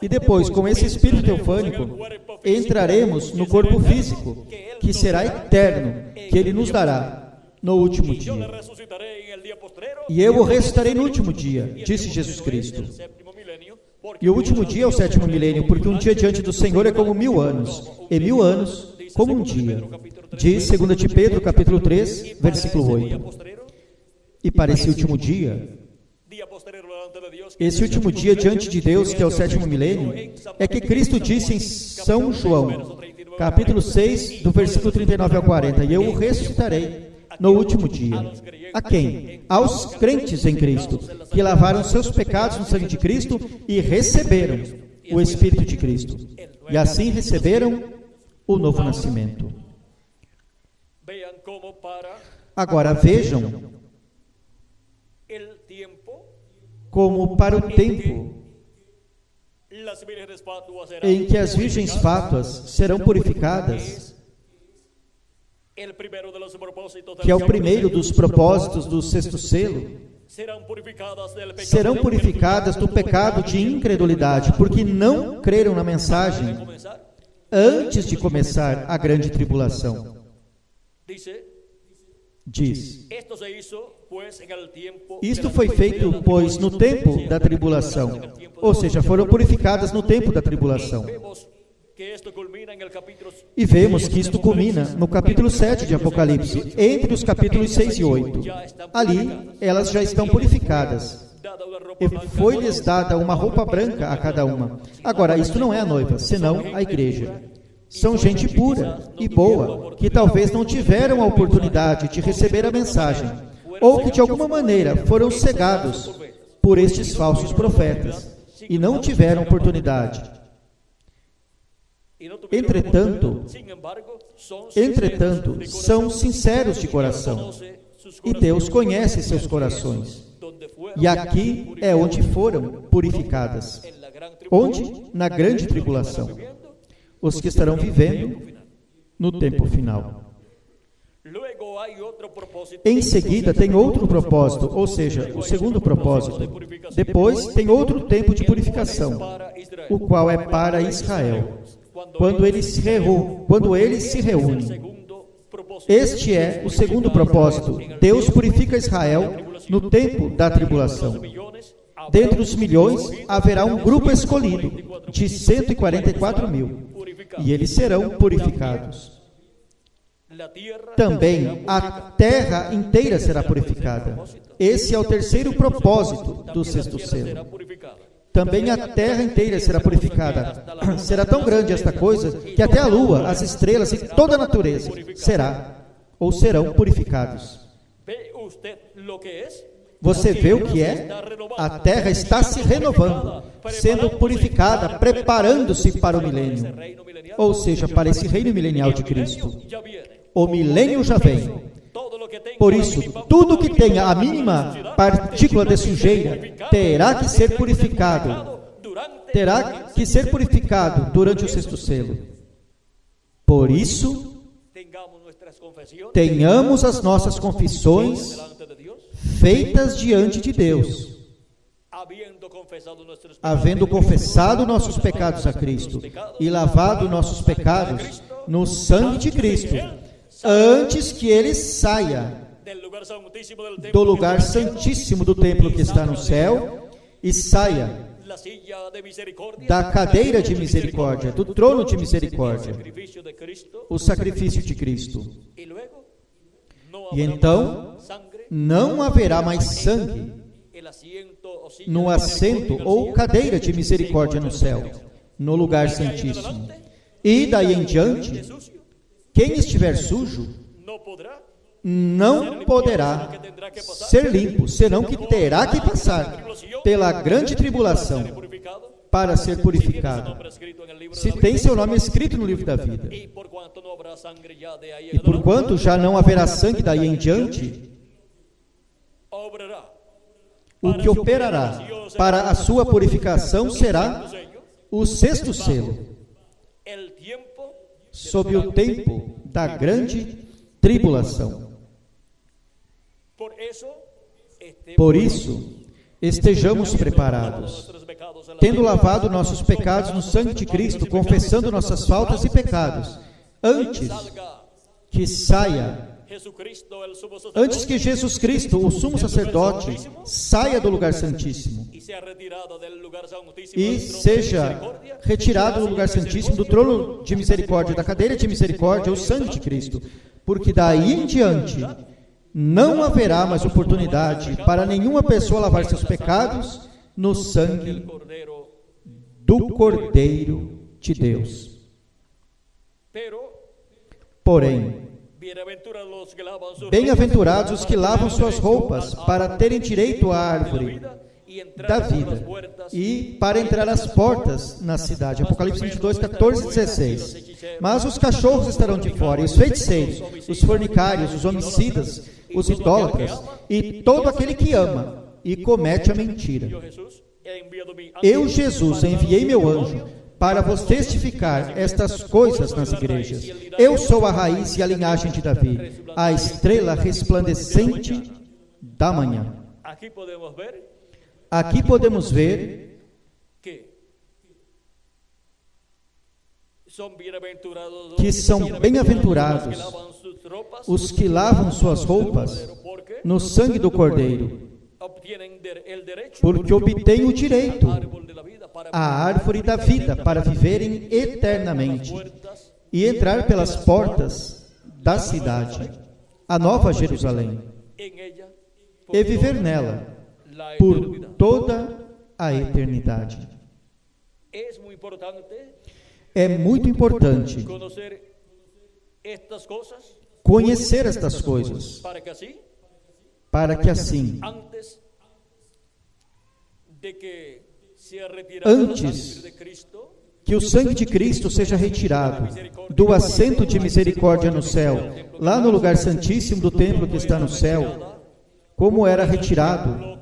E depois, com esse Espírito teofânico, entraremos no corpo físico, que será eterno, que Ele nos dará no último dia. E eu o ressuscitarei no último dia, disse Jesus Cristo. E o último dia é o sétimo milênio, porque um dia diante do Senhor é como 1000 anos, e 1000 anos como um dia. Diz 2 de Pedro, capítulo 3, versículo 8. E para esse último dia diante de Deus, que é o sétimo milênio, é que Cristo disse em São João, capítulo 6, do versículo 39 ao 40, e eu o ressuscitarei no último dia. A quem? Aos crentes em Cristo, que lavaram seus pecados no sangue de Cristo e receberam o Espírito de Cristo, e assim receberam o novo nascimento. Agora vejam como para o tempo em que as virgens fátuas serão purificadas, que é o primeiro dos propósitos do sexto selo, serão purificadas do pecado de incredulidade, porque não creram na mensagem antes de começar a grande tribulação. diz: isto foi feito, pois, no tempo da tribulação, ou seja, foram purificadas no tempo da tribulação. E vemos que isto culmina no capítulo 7 de Apocalipse, entre os capítulos 6 e 8. Ali, elas já estão purificadas. E foi-lhes dada uma roupa branca a cada uma. Agora, isto não é a noiva, senão a igreja. São gente pura e boa, que talvez não tiveram a oportunidade de receber a mensagem, ou que de alguma maneira foram cegados por estes falsos profetas, e não tiveram oportunidade. Entretanto, são sinceros de coração, e Deus conhece seus corações. E aqui é onde foram purificadas. Onde? Na grande tribulação. Os que estarão vivendo no tempo final. Em seguida, tem outro propósito, ou seja, o segundo propósito. Depois, tem outro tempo de purificação, o qual é para Israel, quando eles se reúnem. Este é o segundo propósito. Deus purifica Israel no tempo da tribulação. Dentre os milhões, haverá um grupo escolhido, de 144 mil, e eles serão purificados. Também a terra inteira será purificada. Esse é o terceiro propósito do sexto selo. Também a terra inteira será purificada. Será tão grande esta coisa que até a lua, as estrelas e toda a natureza serão purificados. Você vê o que é? A terra está se renovando, sendo purificada, preparando-se para o milênio, ou seja, para esse reino milenial de Cristo. O milênio já vem. Por isso, tudo que tenha a mínima partícula de sujeira terá que ser purificado. Terá que ser purificado durante o sexto selo. Por isso, tenhamos as nossas confissões feitas diante de Deus, havendo confessado nossos pecados a Cristo e lavado nossos pecados no sangue de Cristo, antes que ele saia do lugar santíssimo do templo que está no céu e saia da cadeira de misericórdia, do trono de misericórdia, o sacrifício de Cristo. E então não haverá mais sangue no assento ou cadeira de misericórdia no céu, no lugar santíssimo. E daí em diante, quem estiver sujo não poderá ser limpo, senão que terá que passar pela grande tribulação para ser purificado. Se tem seu nome escrito no livro da vida. E porquanto já não haverá sangue daí em diante, o que operará para a sua purificação será o sexto selo, sob o tempo da grande tribulação. Por isso, estejamos preparados, tendo lavado nossos pecados no sangue de Cristo, confessando nossas faltas e pecados, antes que Jesus Cristo, o sumo sacerdote, saia do lugar santíssimo e seja retirado do lugar santíssimo, do trono de misericórdia, da cadeira de misericórdia, o sangue de Cristo, porque daí em diante não haverá mais oportunidade para nenhuma pessoa lavar seus pecados no sangue do Cordeiro de Deus. Porém, bem-aventurados os que lavam suas roupas para terem direito à árvore da vida e para entrar às portas na cidade. Apocalipse 22, 14 e 16. Mas os cachorros estarão de fora, e os feiticeiros, os fornicários, os homicidas, os idólatras, e todo aquele que ama e comete a mentira. Eu, Jesus, enviei meu anjo para vos testificar estas coisas nas igrejas. Eu sou a raiz e a linhagem de Davi, a estrela resplandecente da manhã. Aqui podemos ver que são bem-aventurados os que lavam suas roupas no sangue do Cordeiro, porque obtêm o direito à árvore da vida para viverem eternamente e entrar pelas portas da cidade, a Nova Jerusalém, e viver nela por toda a eternidade. É muito importante conhecer estas coisas, para que assim, antes que o sangue de Cristo seja retirado do assento de misericórdia no céu, lá no lugar santíssimo do templo que está no céu, como era retirado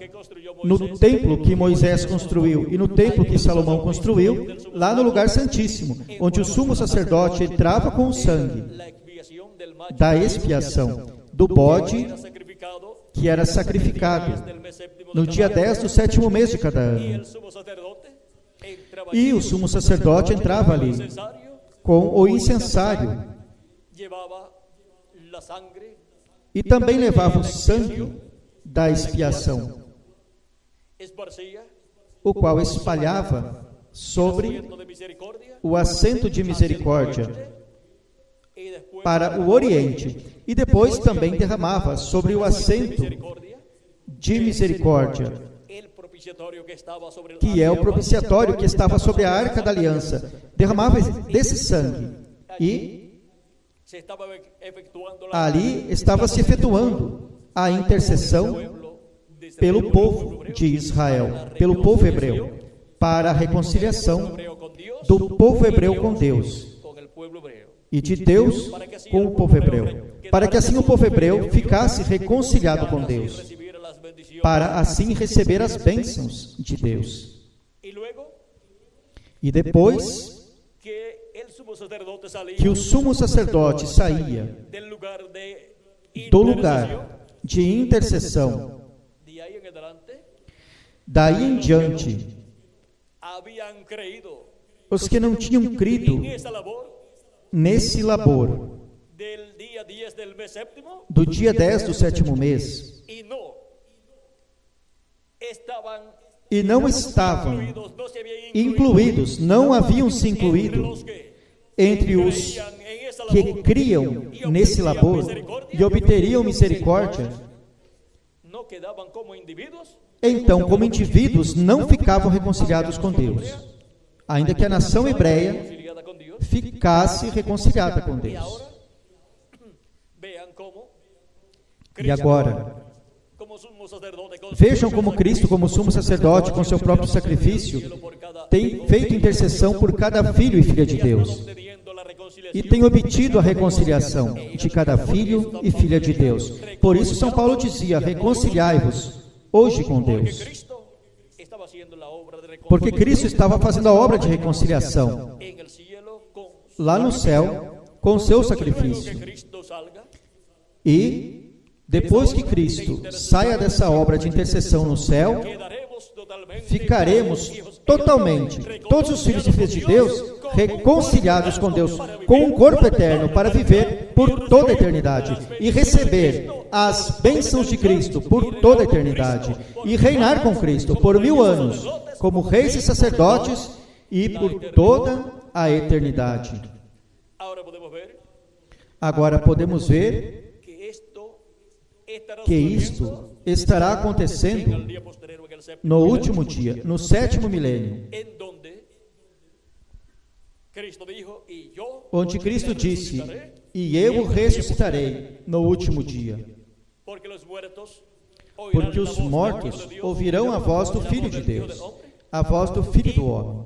no templo que Moisés construiu e no templo que Salomão construiu, lá no lugar santíssimo, onde o sumo sacerdote entrava com o sangue da expiação do bode que era sacrificado no dia 10 do 7º mês de cada ano. E o sumo sacerdote entrava ali com o incensário e também levava o sangue da expiação, o qual espalhava sobre o assento de misericórdia para o oriente, e depois também derramava sobre o assento de misericórdia, que é o propiciatório que estava sobre a arca da aliança, derramava desse sangue, e ali estava se efetuando a intercessão pelo povo de Israel, pelo povo hebreu, para a reconciliação do povo hebreu com Deus e de Deus com o povo hebreu, para que assim o povo hebreu ficasse reconciliado com Deus, para assim receber as bênçãos de Deus. E depois que o sumo sacerdote saía do lugar de intercessão, daí em diante, os que não tinham crido nesse labor do dia 10 do 7º mês e não estavam incluídos, não haviam se incluído entre os que criam nesse labor e obteriam misericórdia, então, como indivíduos, não ficavam reconciliados com Deus, ainda que a nação hebreia ficasse reconciliada com Deus. E agora, vejam como Cristo, como sumo sacerdote, com seu próprio sacrifício, tem feito intercessão por cada filho e filha de Deus, e tem obtido a reconciliação de cada filho e filha de Deus. Por isso São Paulo dizia: reconciliai-vos hoje com Deus, porque Cristo estava fazendo a obra de reconciliação lá no céu com o seu sacrifício. E depois que Cristo saia dessa obra de intercessão no céu, ficaremos totalmente, todos os filhos e filhas de Deus, reconciliados com Deus, com um corpo eterno, para viver por toda a eternidade e receber as bênçãos de Cristo por toda a eternidade e reinar com Cristo por 1000 anos, como reis e sacerdotes e por toda a eternidade. Agora podemos ver que isto estará acontecendo no último dia, no 7º milênio, onde Cristo disse: e eu o ressuscitarei no último dia, porque os mortos ouvirão a voz do Filho de Deus, a voz do Filho do Homem,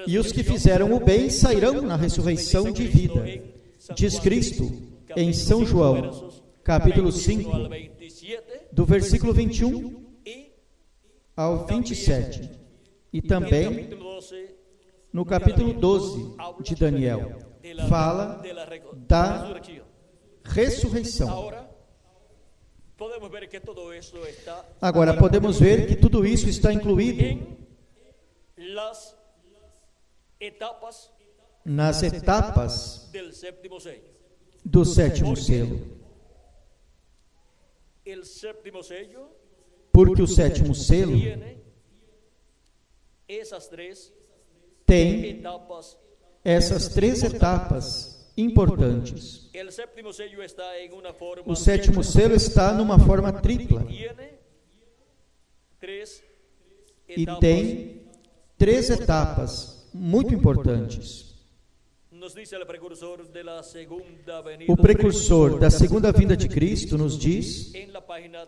e os que fizeram o bem sairão na ressurreição de vida, diz Cristo em São João, capítulo 5, do versículo 21 ao 27, e também no capítulo 12 de Daniel, fala da ressurreição. Agora podemos ver que tudo isso está incluído nas etapas
del séptimo sello.
do sétimo selo.
El séptimo sello
Porque o sétimo selo
tiene esas tres
tem
etapas.
essas três etapas importantes.
El séptimo sello está en una forma
O sétimo selo está numa forma tripla
tiene tres
e
etapas.
tem três etapas muito importantes.
Nos dice el precursor de la segunda venida
O
de
precursor da segunda vinda de Cristo nos diz,
en la página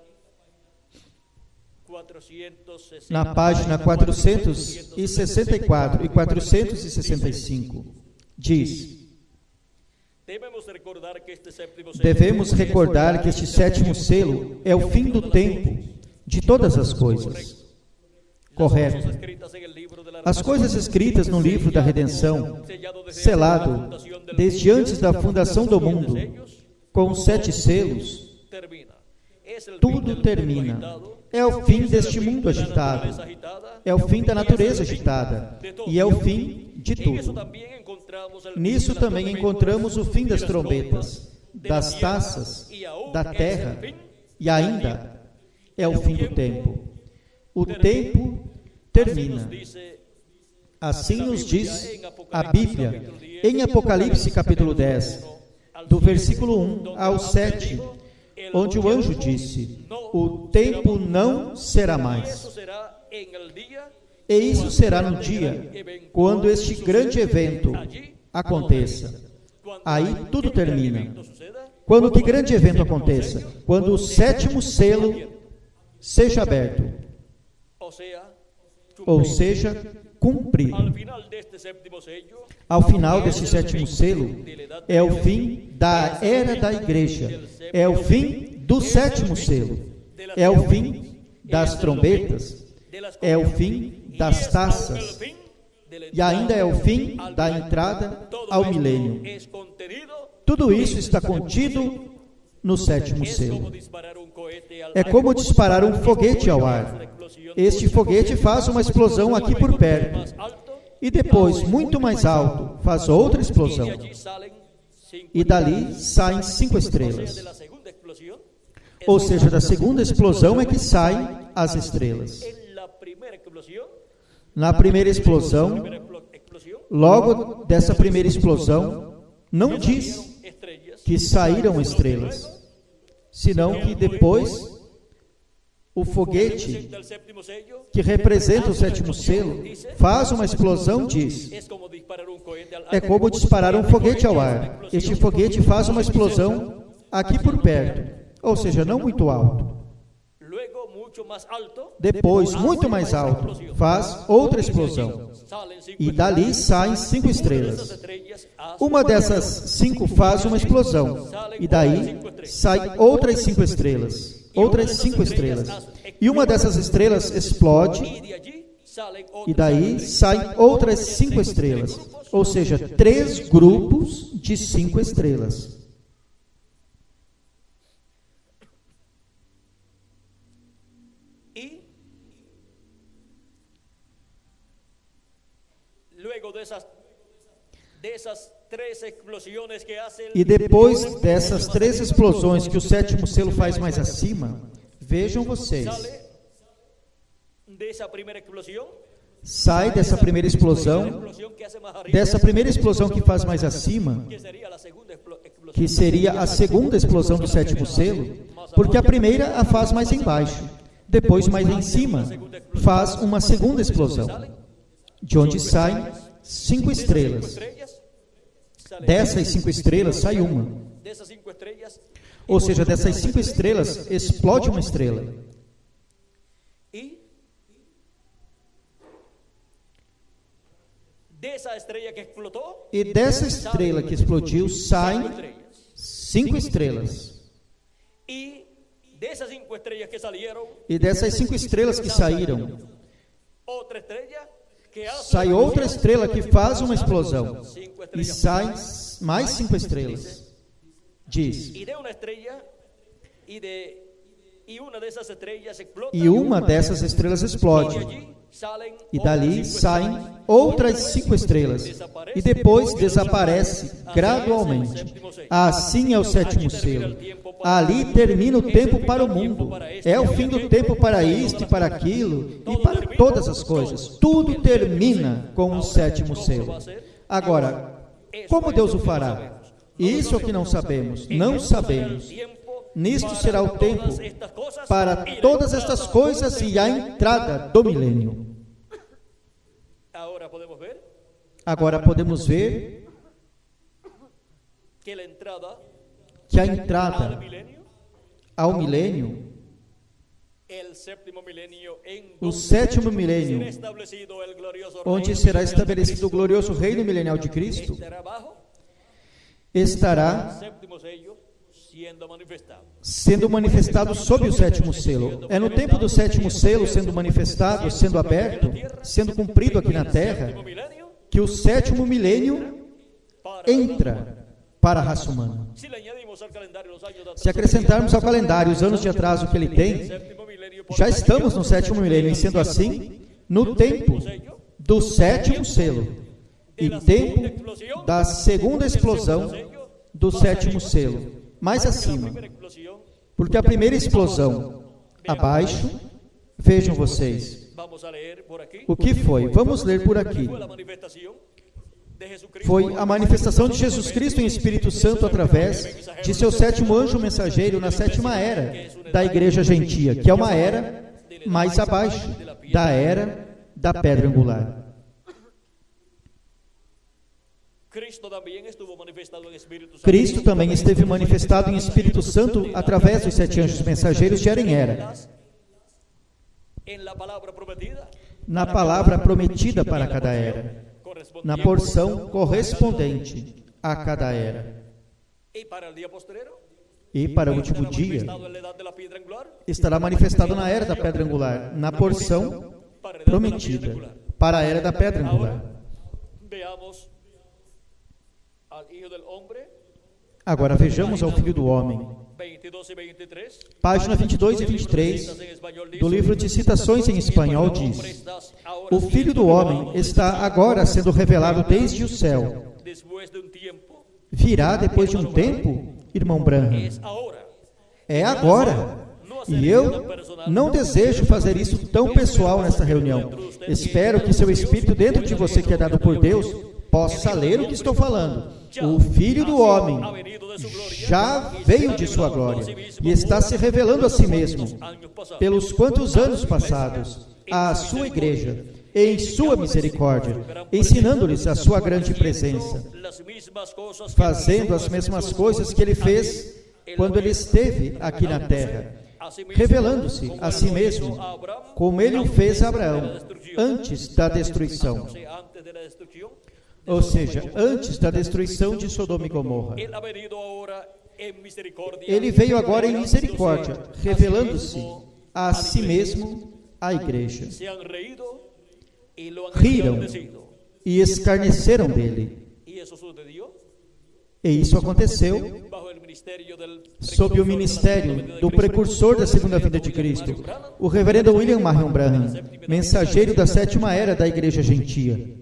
460,
na página 464 e 465, diz:
Devemos recordar que este séptimo sello
devemos recordar que este sétimo selo é o fim do tempo de todas as coisas. Correto. As coisas escritas no livro da redenção, selado desde antes da fundação do mundo, com os 7 selos, tudo termina. É o fim deste mundo agitado, é o fim da natureza agitada, e é o fim de tudo. Nisso também encontramos o fim das trombetas, das taças, da terra, e ainda é o fim do tempo. O tempo termina. Assim nos diz a Bíblia, em Apocalipse capítulo 10, do versículo 1 ao 7, onde o anjo disse: o tempo não será mais. E isso será no dia quando este grande evento aconteça. Aí tudo termina. Quando que grande evento aconteça? Quando o sétimo selo seja aberto. Ou seja, cumprir. Ao final deste sétimo selo, é o fim da era da igreja, é o fim do sétimo selo, é o fim das trombetas, é o fim das taças, e ainda é o fim da entrada ao milênio. Tudo isso está contido no sétimo selo. É como disparar um foguete ao ar. Este foguete faz uma explosão aqui por perto, e depois, muito mais alto, faz outra explosão. E dali saem 5 estrelas. Ou seja, da segunda explosão é que saem as estrelas. Na primeira explosão, logo dessa primeira explosão, não diz que saíram estrelas, senão que depois o foguete, que representa o sétimo selo, faz uma explosão, diz: é como disparar um foguete ao ar. Este foguete faz uma explosão aqui por perto, ou seja, não muito alto. Depois, muito mais alto, faz outra explosão. E dali saem 5 estrelas. Uma dessas 5 faz uma explosão. E daí saem outras 5 estrelas. Outras 5 estrelas. E uma dessas estrelas explode. E daí saem outras 5 estrelas. Ou seja, 3 grupos de 5 estrelas. E depois dessas 3 explosões que o sétimo selo faz mais acima, vejam vocês, sai dessa primeira explosão que faz mais acima, que seria a segunda explosão do sétimo selo, porque a primeira a faz mais embaixo, depois mais em cima, faz uma segunda explosão, de onde saem 5 estrelas. Dessas 5 estrelas sai uma. Ou seja, dessas 5 estrelas explode uma estrela. E dessa estrela que explodiu saem 5 estrelas. E dessas 5 estrelas que saíram, sai outra estrela que faz uma explosão. E saem mais 5 estrelas. Diz. E uma dessas estrelas explode. E dali saem outras 5 estrelas, e depois desaparece gradualmente. Assim é o 7º selo. Ali termina o tempo para o mundo. É o fim do tempo para isto e para aquilo, e para todas as coisas. Tudo termina com o 7º selo. Agora, como Deus o fará? Isso é o que não sabemos. Não sabemos. Nisto será o tempo para todas estas coisas e a entrada do milênio. Agora podemos ver que a entrada ao milênio, o 7º milênio, onde será estabelecido o glorioso reino milenial de Cristo, estará sendo manifestado sob o 7º selo. É no tempo do 7º selo sendo manifestado, sendo aberto, sendo cumprido aqui na terra, que o 7º milênio entra para a raça humana. Se acrescentarmos ao calendário os anos de atraso que ele tem, já estamos no 7º milênio, e sendo assim, no tempo do 7º selo e tempo da segunda explosão do 7º selo, mais acima, porque a primeira explosão abaixo, vejam vocês, o que foi? Vamos ler por aqui. Foi a manifestação de Jesus Cristo em Espírito Santo através de seu 7º anjo mensageiro na 7ª era da igreja gentia, que é uma era mais abaixo da era da pedra angular. Cristo também esteve manifestado em Espírito Santo através dos 7 anjos mensageiros de era em era, na palavra prometida para cada era, na porção correspondente a cada era. E para o último dia, estará manifestado na era da pedra angular, na porção prometida para a era da pedra angular. Agora vejamos ao Filho do Homem. Página 22 e 23 do livro de citações em espanhol diz: o Filho do Homem está agora sendo revelado desde o céu. Virá depois de um tempo, irmão Branham? É agora. E eu não desejo fazer isso tão pessoal nesta reunião. Espero que seu espírito dentro de você, que é dado por Deus, possa ler o que estou falando. O Filho do Homem já veio de sua glória e está se revelando a si mesmo pelos quantos anos passados à sua igreja, em sua misericórdia, ensinando-lhes a sua grande presença, fazendo as mesmas coisas que ele fez quando ele esteve aqui na terra, revelando-se a si mesmo, como ele o fez a Abraão, antes da destruição. Ou seja, antes da destruição de Sodoma e Gomorra. Ele veio agora em misericórdia, revelando-se a si mesmo à igreja. Riram e escarneceram dele. E isso aconteceu sob o ministério do precursor da segunda vinda de Cristo, o reverendo William Marion Branham, mensageiro da 7ª era da igreja gentia.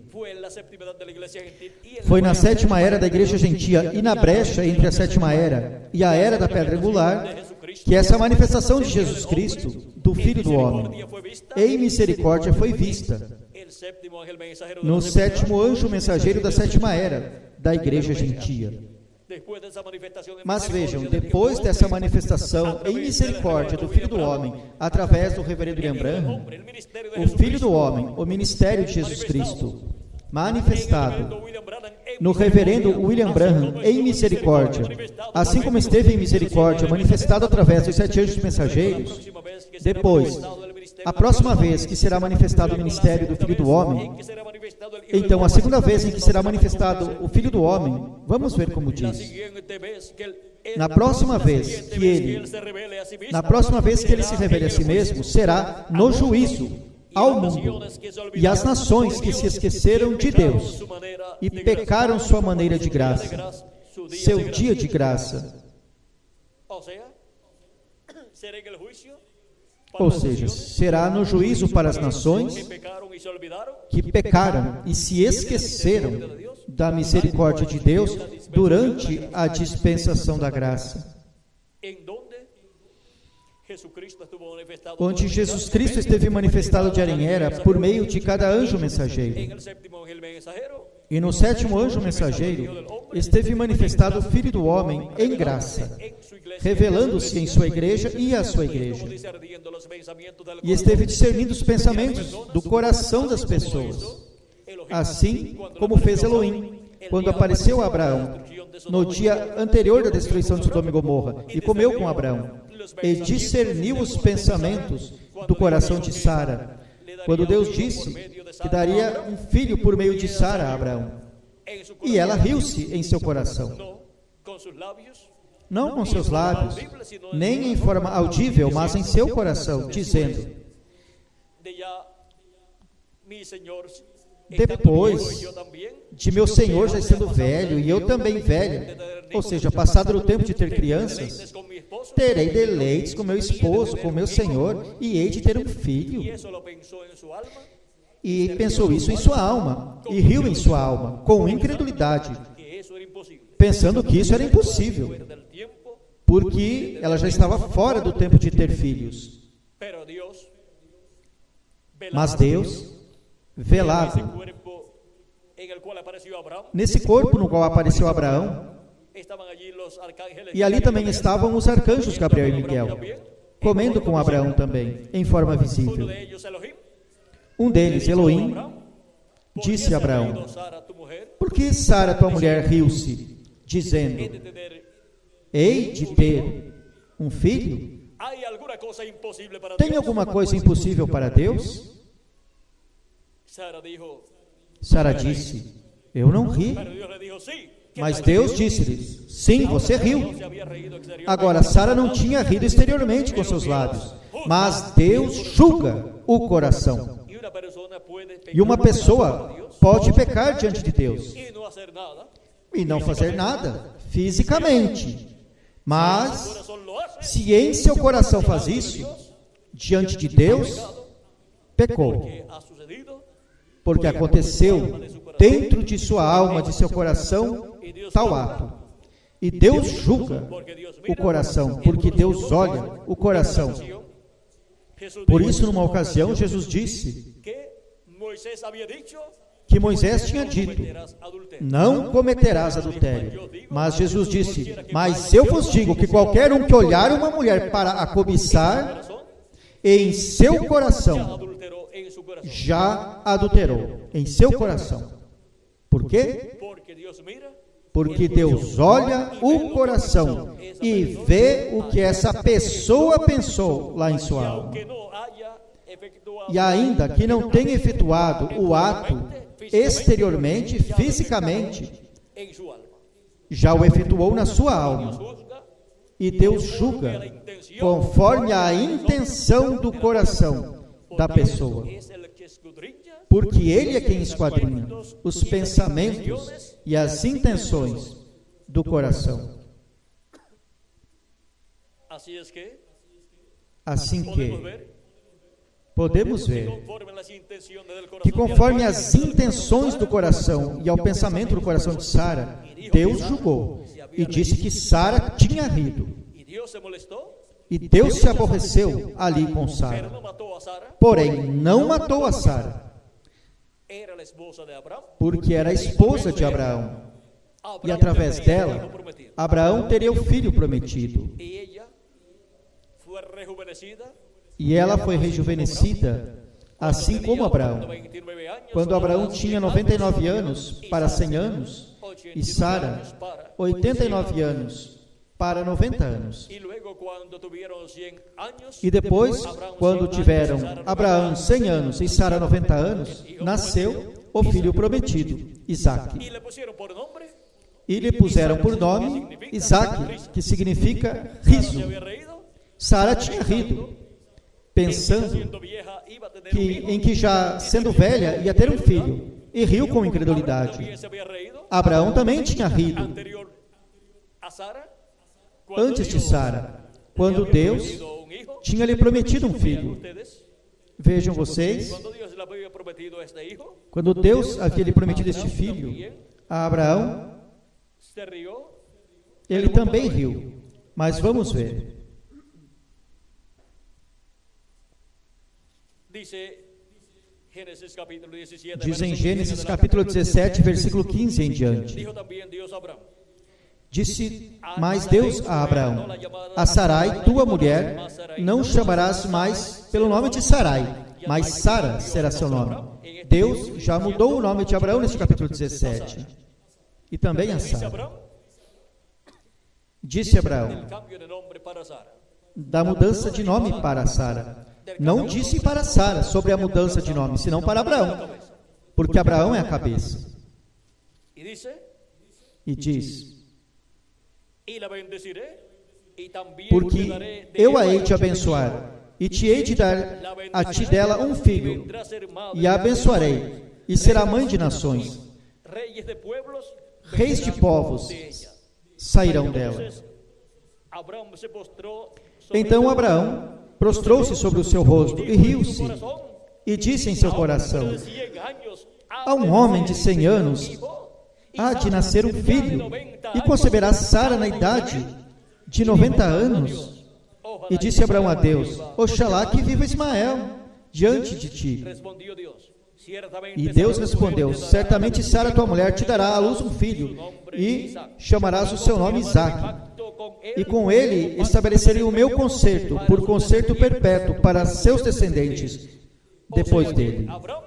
Foi na 7ª era da igreja gentia e na brecha entre a 7ª era e a era da pedra angular que essa manifestação de Jesus Cristo, do Filho do Homem, em misericórdia foi vista no 7º anjo mensageiro da 7ª era da igreja gentia. Mas vejam, depois dessa manifestação em misericórdia do Filho do Homem, através do reverendo William Branham, o Filho do Homem, o ministério de Jesus Cristo, manifestado no reverendo William Branham em misericórdia, assim como esteve em misericórdia, manifestado através dos 7 anjos mensageiros, depois, a próxima vez que será manifestado o ministério do Filho do Homem, então a segunda vez em que será manifestado o Filho do Homem, vamos ver como diz. Na próxima vez que ele se revele a si mesmo, será no juízo ao mundo e às nações que se esqueceram de Deus e pecaram sua maneira de graça, seu dia de graça. Ou seja, será no juízo para as nações que pecaram e se esqueceram da misericórdia de Deus durante a dispensação da graça, onde Jesus Cristo esteve manifestado de Arinhera por meio de cada anjo mensageiro. E no sétimo anjo mensageiro esteve manifestado o Filho do Homem em graça, revelando-se em sua igreja e à sua igreja. E esteve discernindo os pensamentos do coração das pessoas, assim como fez Elohim, quando apareceu a Abraão, no dia anterior da destruição de Sodoma e Gomorra, e comeu com Abraão, e discerniu os pensamentos do coração de Sara, quando Deus disse que daria um filho por meio de Sara a Abraão. E ela riu-se em seu coração, não com seus lábios, nem em forma audível, mas em seu coração, dizendo: depois de meu Senhor já sendo velho, e eu também velha, ou seja, passado o tempo de ter crianças, terei deleites com meu esposo, com meu Senhor, e hei de ter um filho. E pensou isso em sua alma, e riu em sua alma, com incredulidade, pensando que isso era impossível, porque ela já estava fora do tempo de ter filhos. Mas Deus velava nesse corpo no qual apareceu Abraão, e ali também estavam os arcanjos Gabriel e Miguel, comendo com Abraão também, em forma visível. Um deles, Elohim, disse a Abraão: por que Sara, tua mulher, riu-se, dizendo: hei de ter um filho? Tem alguma coisa impossível para Deus? Sara disse: eu não ri. Mas Deus disse-lhes: sim, você riu. Agora, Sara não tinha rido exteriormente com seus lábios, mas Deus julga o coração. E uma pessoa pode pecar diante de Deus e não fazer nada fisicamente, mas se em seu coração faz isso, diante de Deus, pecou, porque aconteceu dentro de sua alma, de seu coração, tal ato. E Deus julga o coração, porque Deus olha o coração. Por isso, numa ocasião, Jesus disse que Moisés tinha dito: não cometerás adultério. Mas Jesus disse: mas eu vos digo que qualquer um que olhar uma mulher para a cobiçar, em seu coração já adulterou, em seu coração. Por quê? Porque Deus olha o coração e vê o que essa pessoa pensou lá em sua alma. E ainda que não tenha efetuado o ato exteriormente, fisicamente, já o efetuou na sua alma. E Deus julga conforme a intenção do coração da pessoa, porque Ele é quem esquadrinha os pensamentos e as intenções do coração. Assim que podemos ver que conforme as intenções do coração e ao pensamento do coração de Sara, Deus julgou e disse que Sara tinha rido. E Deus se aborreceu ali com Sara. Porém, não matou a Sara, porque era a esposa de Abraão. E através dela, Abraão teria o filho prometido. E ela foi rejuvenescida, assim como Abraão. Quando Abraão tinha 99 anos para 100 anos, e Sara 89 anos para 90 anos. E depois, quando tiveram Abraão 100 anos e Sara 90 anos, nasceu o filho prometido, Isaque. E lhe puseram por nome Isaque, que significa riso. Sara tinha rido, pensando em que já sendo velha ia ter um filho, e riu com incredulidade. Abraão também tinha rido antes de Sara, quando Deus tinha-lhe prometido um filho.
Ustedes,
Vejam vocês,
cuando Dios le había prometido a este hijo,
quando Deus havia lhe prometido este filho a Abraão,
se rió.
ele também riu. Mas vamos ver.
Dice Génesis capítulo 17,
Diz em
versículo
Gênesis
15
capítulo 17, versículo 15 em diante.
Dijo también Dios a Abraham:
Disse mais Deus a Abraão: a Sarai, tua mulher, não chamarás mais pelo nome de Sarai, mas Sara será seu nome. Deus já mudou o nome de Abraão neste capítulo 17. E também a
dice
Sara.
Abraham,
Disse Abraão,
el cambio de nombre para Sara.
da mudança de nome para Sara. Não disse para Sara sobre a mudança de nome, senão para Abraão, porque Abraão é a cabeça.
Y dice:
E diz:
y la bendeciré, y también
porque
te daré de
eu a
ella
hei de abençoar, e te hei de dar a ti dela um filho, e a abençoarei, e será mãe de nações,
reyes de pueblos
reis de povos sairão dela.
Entonces, Abraham se postró sobre
Então
su
Abraão prostrou-se sobre o seu rosto e riu-se,
corazón,
e disse em seu coração:
de 100 años,
a um homem de 100 anos há de nascer um filho, e conceberá Sara na idade de 90 anos. E disse Abraão a Deus: oxalá que viva Ismael diante de ti.
Respondió Dios: ciertamente
E Deus
Sara,
respondeu: certamente Sara, tua mulher, te dará à luz um filho, e chamarás o seu nome Isaque.
pacto con él,
E com ele estabelecerei o meu concerto, por concerto perpétuo para seus descendentes depois dele.
Abraham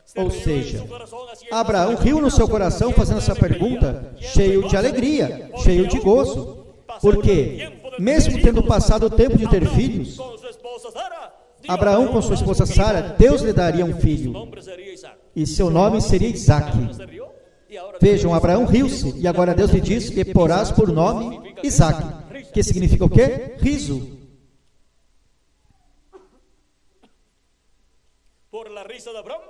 se
Ou
rió en
seja,
su corazón haciendo
Abraão riu no seu coração fazendo essa pergunta, cheio de alegria, cheio de gozo, porque, mesmo tendo passado o tempo de ter filhos,
con su esposa Sara,
Abraão com sua esposa Sara, Deus lhe daria um
su
filho,
nombre sería Isaac.
e seu nome seria Isaque.
Se rió, y ahora
Vejam, Abraão riu-se, e agora Deus lhe diz: e porás por nome Isaque, que significa o quê? Riso.
por la risa de Abraham,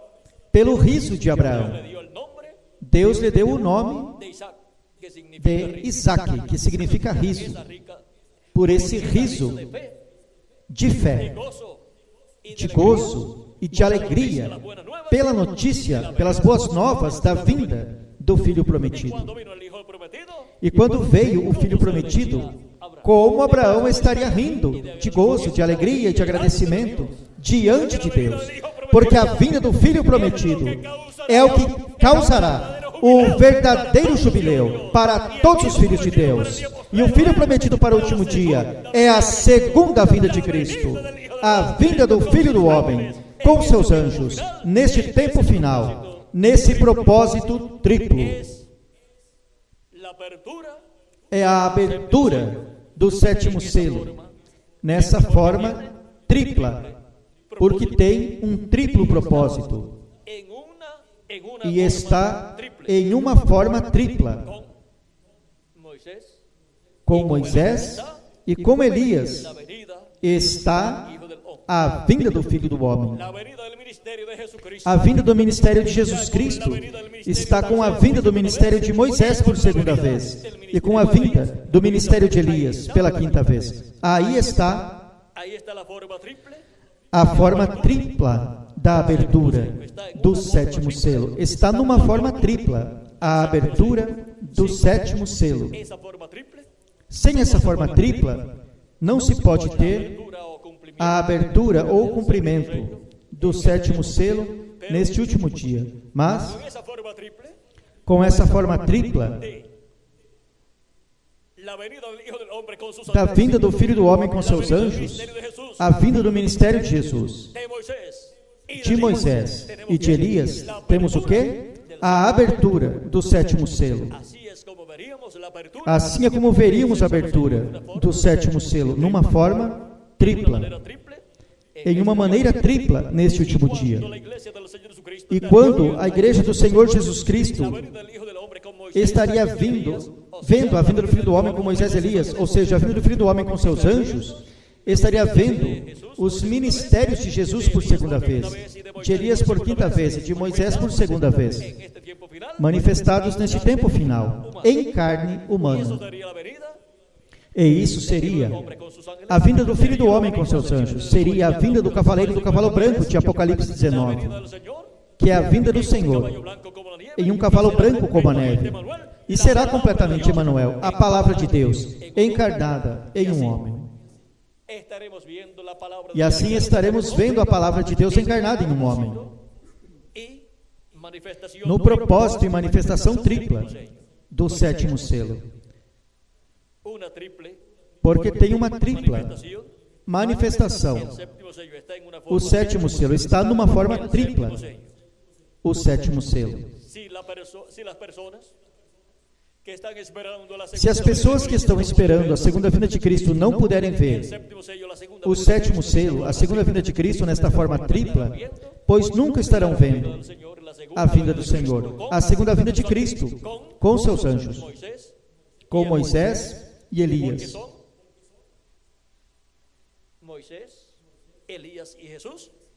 Pelo riso de Abraão,
le dio el nombre
Deus lhe deu o nome
de Isaac, que significa
de
risa.
Isaque, que significa riso,
Esa rica
por esse riso
de fe,
de fé,
gozo y
de gozo e de alegria, pela notícia, pelas boas novas da vinda do Filho prometido.
Cuando vino el hijo prometido,
E quando veio o Filho prometido, como Abraão estaria rindo de gozo, de alegria e de agradecimento diante de Deus, porque a vinda do Filho prometido é o que causará o verdadeiro jubileu para todos os filhos de Deus. E o Filho prometido para o último dia é a segunda vinda de Cristo, a vinda do Filho do Homem com seus anjos, neste tempo final, nesse propósito triplo.
la apertura
É a abertura do sétimo selo, nessa forma tripla, porque tem um triplo propósito
en una
e está
forma triple,
em uma forma tripla,
con Moisés,
com Moisés e com Elias.
la venida
Está
Hijo del Hombre,
a vinda do Filho do Homem.
la venida del ministerio de Jesucristo,
A vinda do ministério de Jesus Cristo está com a vinda do ministério de Moisés por segunda vez e com a vinda do ministério de Elias pela quinta vez. Aí está
ahí está la forma triple,
a forma tripla da abertura do sétimo selo. Está numa forma tripla a abertura do sétimo selo.
esa forma triple,
Sem essa forma tripla, não se pode ter
dura o cumplimiento,
a abertura ou o cumprimento do sétimo selo neste último dia. Mas,
con esa forma triple,
com essa forma tripla
la venida del Hijo del Hombre con sus
da vinda do Filho do Homem com seus
venida del
anjos,
ministerio de Jesús,
a vinda do ministério de Jesus,
de Moisés y
de Moisés e de Elias, temos o quê? A abertura do sétimo selo.
así es como veríamos la apertura
Assim é como veríamos a abertura do sétimo selo, numa forma tripla,
de la triple,
em uma maneira tripla neste último dia.
la iglesia del Señor Jesucristo,
E quando a igreja do Senhor Jesus Cristo
la venida del Hijo del Hombre con Moisés,
estaria vendo a vinda do Filho do Homem com Moisés e Elias, ou seja, a vinda do Filho do Homem com seus anjos, estaria vendo os ministérios de Jesus por segunda vez, de Elias por quinta vez e de Moisés por segunda vez,
en este tiempo final,
manifestados neste tempo final, em carne
eso
humana.
sería la venida
E isso seria a vinda do Filho do Homem com seus anjos. Seria a vinda do cavaleiro do cavalo branco de Apocalipse 19, que é a vinda do Senhor, em um cavalo branco como a neve. E será completamente Emanuel, a palavra de Deus, encarnada em um homem. E assim estaremos vendo a palavra de Deus encarnada em um homem. No propósito e manifestação tripla do sétimo selo. Porque tem uma tripla manifestação. O sétimo selo está numa forma tripla. O sétimo selo. Se as pessoas que estão esperando a segunda vinda de Cristo não puderem ver o sétimo selo, a segunda vinda de Cristo nesta forma tripla, pois nunca estarão vendo a vinda do Senhor, a segunda vinda de Cristo com seus anjos, com Moisés e Elias.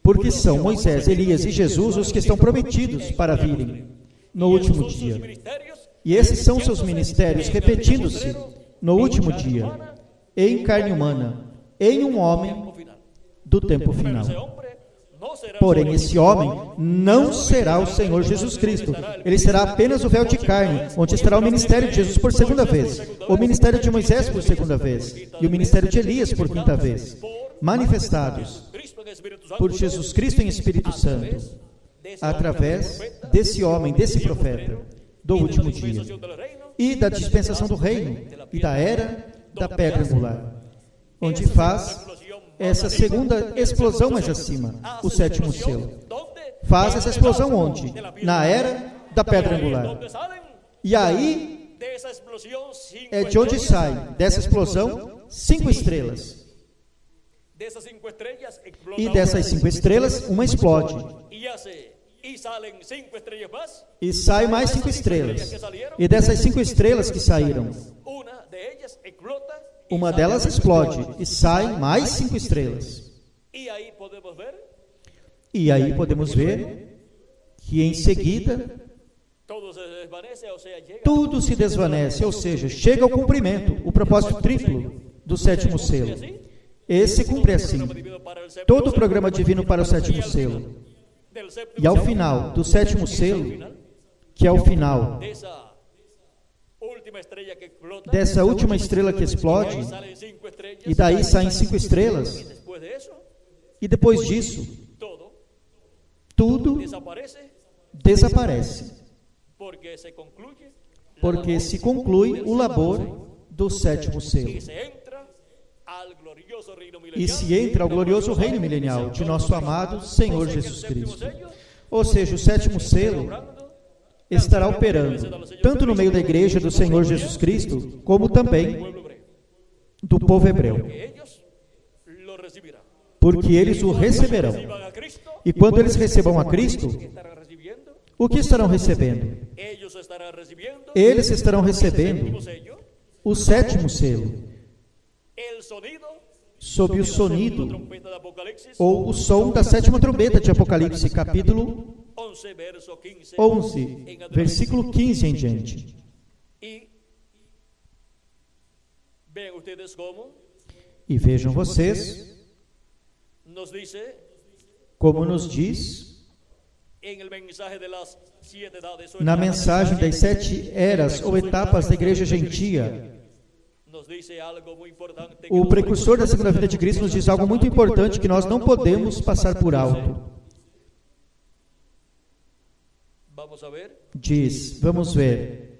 Porque são Moisés, Elias e Jesus os que estão prometidos para virem no último dia. E esses são seus ministérios repetindo-se no último dia, em carne humana, em um homem do tempo final. Porém, esse homem não será o Senhor Jesus Cristo. Ele será apenas o véu de carne, onde estará o ministério de Jesus por segunda vez, o ministério de Moisés por segunda vez, e o ministério de Elias por quinta vez, manifestados por Jesus Cristo em Espírito Santo, através desse homem, desse profeta, do último dia, e da dispensação do reino, e da era da pedra angular, onde faz essa segunda explosão mais acima, o sétimo selo. Faz essa explosão onde? Na era da pedra angular. E aí é de onde sai dessa explosão 5 estrelas. E dessas 5 estrelas, uma explode. E sai mais 5 estrelas. E dessas 5 estrelas que saíram, uma delas explode e sai mais 5 estrelas. E aí podemos ver que em seguida tudo se desvanece, ou seja, chega ao cumprimento, o propósito triplo do sétimo selo. Esse cumpre assim, todo o programa divino para o sétimo selo. E ao final do sétimo selo, que é o final dessa última estrela que explode, e daí saem 5 estrelas, e depois disso, tudo desaparece, porque se conclui o labor do sétimo selo, e se entra ao glorioso reino milenial de nosso amado Senhor Jesus Cristo. Ou seja, o sétimo selo estará operando tanto no meio da igreja do Senhor Jesus Cristo, como também do povo hebreu, porque eles o receberão. E quando eles recebam a Cristo, o que estarão recebendo? Eles estarão recebendo o sétimo selo, sob o sonido ou o som da sétima trombeta de Apocalipse, capítulo 11, versículo 15 em diante. E vejam vocês, como nos diz na mensagem das 7 eras ou etapas da igreja gentia, o precursor da segunda vinda de Cristo nos diz algo muito importante que nós não podemos passar por alto. Diz, vamos ver.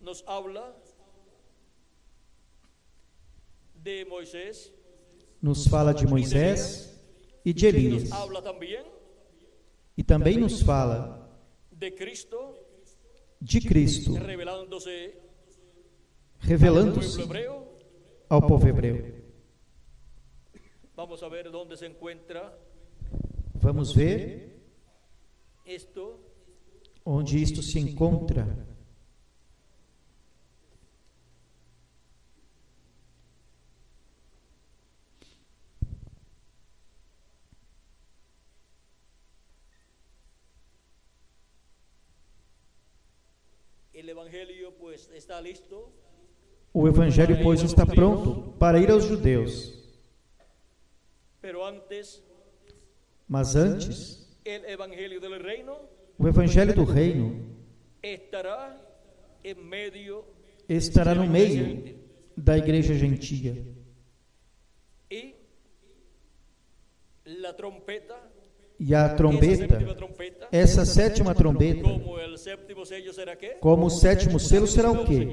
Nos habla de Moisés,
nos fala de Moisés e de Elias. E também nos fala de Cristo, revelando-se ao povo hebreu. Vamos ver onde isto se encontra.
evangelio pues está listo,
O Evangelho, pois, está pronto para ir aos judeus.
pero antes
Mas antes,
el evangelio del reino
o Evangelho do Reino
estará en medio
estará no meio da igreja gentia.
y la trompeta,
E a trombeta,
séptima trompeta,
essa sétima trombeta,
como el séptimo sello será qué?
como o sétimo selo será o quê?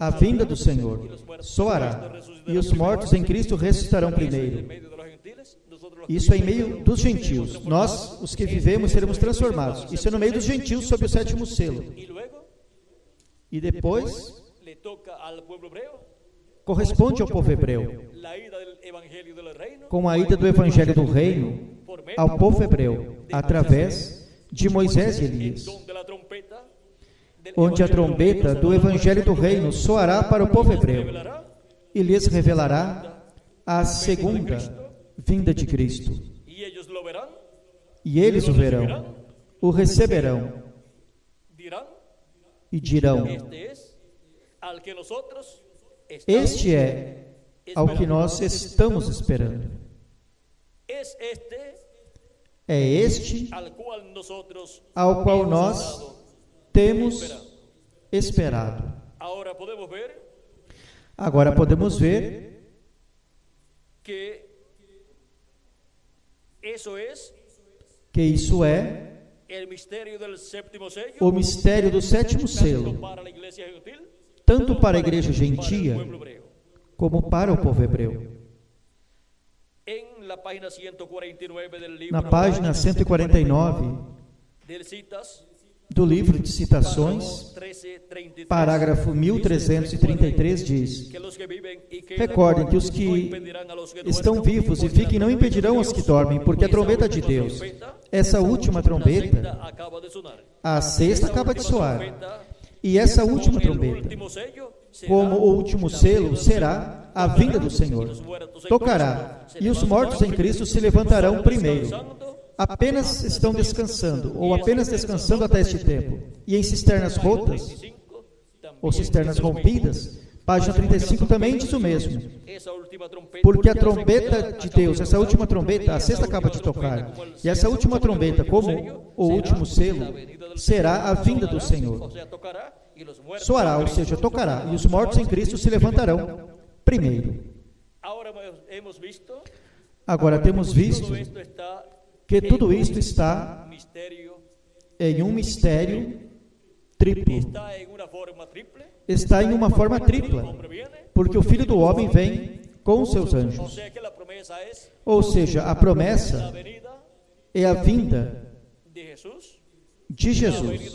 A vinda do Senhor soará, e os mortos em Cristo ressuscitarão
En
primeiro.
medio de los gentiles, nosotros los
Isso é em meio dos gentios. Nós, os que vivemos, seremos transformados. Isso é no meio dos gentios sob o sétimo selo.
y luego
E depois,
le toca al pueblo hebreo
corresponde ao povo hebreu,
la ida del evangelio del reino
com a ida do Evangelho do Reino
por medio
ao povo hebreu, através de Moisés e Elias,
donde la trompeta del
onde a
evangelio
trombeta do Evangelho do Reino soará para o povo hebreu
revelará
e lhes revelará a segunda vinda de Cristo.
y ellos lo verán,
E eles o verão, o receberão
dirán,
e dirão:
este es al que nosotros estamos
Este é ao que nós estamos esperando.
es este
É este
al cual nosotros
ao qual
hemos
nós
estado
temos esperado.
Ahora podemos ver
Agora podemos ver
que eso es
que isso é
el misterio del séptimo sello,
o mistério do sétimo
tanto
selo,
para la iglesia gentil
tanto para a igreja
como para el
gentia
pueblo hebreo.
como para o povo hebreu.
En la página 149 del libro
Na página 149
del Citas,
do livro de Citações,
parágrafo 1333,
parágrafo 1333 diz:
que los que viven y que
Recordem que os que estão vivos e fiquem não impedirão os que dormem, porque a trombeta de Deus, essa última trombeta,
acaba de sonar.
a sexta acaba de soar, e essa última trombeta, como o último selo, será a vinda do Senhor. Tocará, e os mortos em Cristo se levantarão primeiro. Apenas estão descansando, ou apenas descansando até este tempo. E em cisternas rotas, ou cisternas rompidas, página 35 também diz o mesmo. Porque a trombeta de Deus, essa última trombeta, a sexta acaba de tocar. E essa última trombeta, como o último selo, será a vinda do Senhor. Soará, ou seja, tocará, e os mortos em Cristo se levantarão primeiro. Agora temos visto que tudo isto está em um mistério triplo. Está em uma forma tripla, porque o Filho do Homem vem com os seus anjos. Ou seja, a promessa é a vinda de Jesus,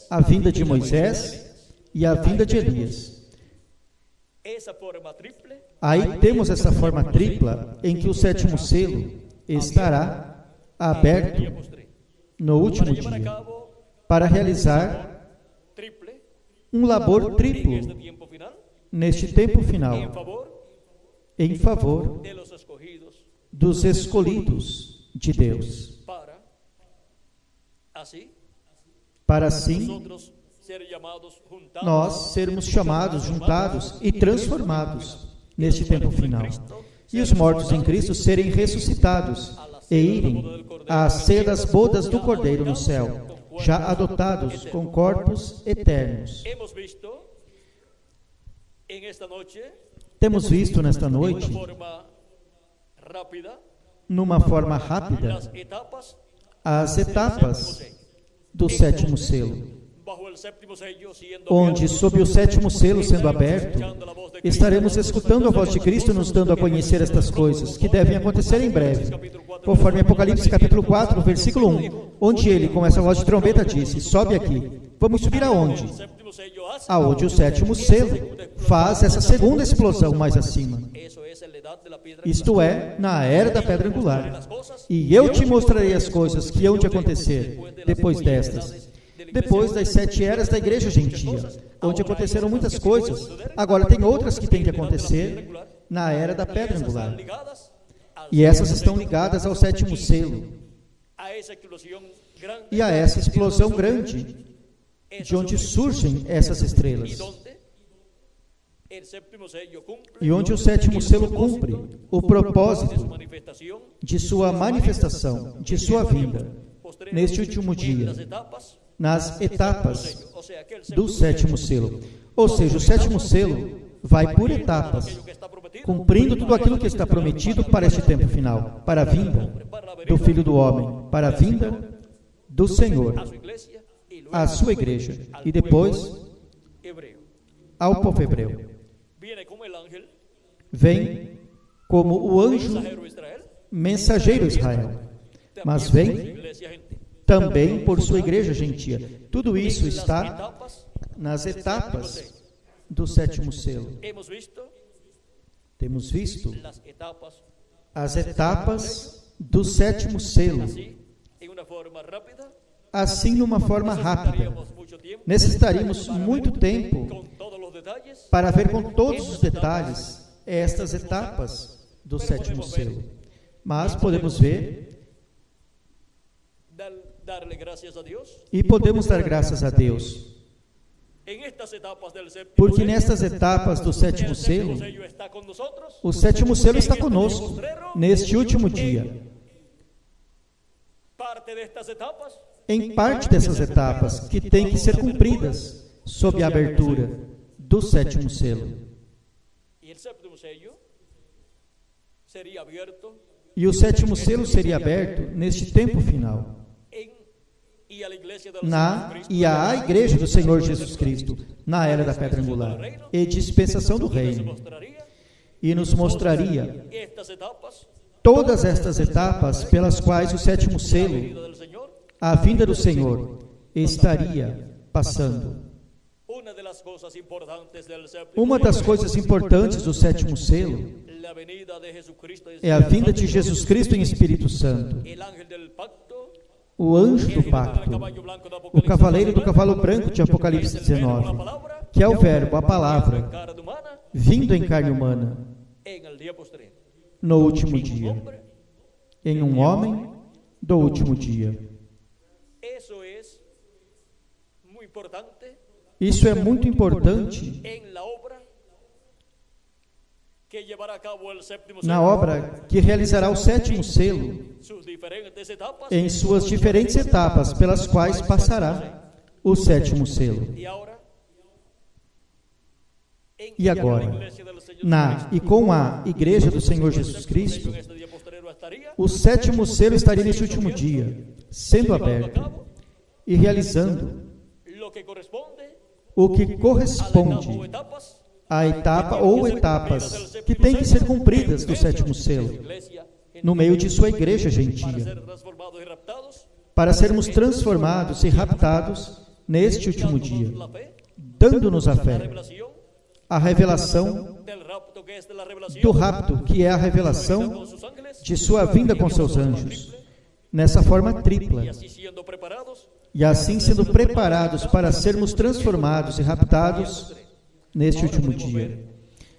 a vinda de Moisés e a vinda de Elias. Aí temos essa forma tripla em que o sétimo selo estará aberto no último dia para realizar um labor triplo neste tempo final em favor dos escolhidos de Deus, para assim nós sermos chamados, juntados e transformados neste tempo final, e os mortos em Cristo serem ressuscitados e irem à ceia das bodas do Cordeiro no céu, já adotados com corpos eternos. Temos visto nesta noite, numa forma rápida, as etapas do sétimo selo, onde, sob o sétimo selo sendo aberto, estaremos escutando a voz de Cristo nos dando a conhecer estas coisas, que devem acontecer em breve, conforme Apocalipse capítulo 4, versículo 1, onde ele, com essa voz de trombeta, disse: sobe aqui. Vamos subir aonde? Aonde o sétimo selo faz essa segunda explosão mais acima. Isto é, na era da pedra angular. E eu te mostrarei as coisas que hão de acontecer depois destas. Depois das 7 eras da igreja gentia, onde aconteceram muitas coisas, agora tem outras que têm que acontecer na era da pedra angular. E essas estão ligadas ao sétimo selo. E a essa explosão grande de onde surgem essas estrelas, e onde o sétimo selo cumpre o propósito de sua manifestação, de sua vinda, neste último dia, nas etapas do sétimo selo. Ou seja, o sétimo selo vai por etapas, cumprindo tudo aquilo que está prometido para este tempo final, para a vinda do Filho do Homem, para a vinda do Senhor, à sua igreja, e depois ao povo hebreu. Vem como o anjo mensageiro Israel, mas vem também por sua igreja gentia. Tudo isso está nas etapas do sétimo selo. Temos visto as etapas do sétimo selo, assim, de uma forma rápida. Necessitaríamos muito tempo para ver com todos os detalhes estas etapas do sétimo selo. Mas podemos ver e podemos dar graças a Deus, porque nestas etapas do sétimo selo, o sétimo selo está conosco neste último dia. Em parte dessas etapas que têm que ser cumpridas sob a abertura do sétimo selo. E o sétimo selo seria aberto neste tempo final. E a igreja do Senhor Jesus Cristo, na era da pedra angular e dispensação do reino. E nos mostraria todas estas etapas pelas quais o sétimo selo, a vinda do Senhor, estaria passando. Uma das coisas importantes do sétimo selo é a vinda de Jesus Cristo em Espírito Santo, o anjo do pacto, o cavaleiro do cavalo branco de Apocalipse 19, que é o verbo, a palavra, vindo em carne humana, no último dia, em um homem do último dia. Isso é muito importante na obra que realizará o sétimo selo, em suas diferentes etapas pelas quais passará o sétimo selo. E agora, com a igreja do Senhor Jesus Cristo, o sétimo selo estaria nesse último dia, sendo aberto e realizando o que corresponde à etapa ou etapas que têm que ser cumpridas do sétimo selo, no meio de sua igreja gentia, para sermos transformados e raptados neste último dia, dando-nos a fé, a revelação do rapto, que é a revelação de sua vinda com seus anjos, nessa forma tripla, e assim sendo preparados para sermos transformados e raptados neste último dia.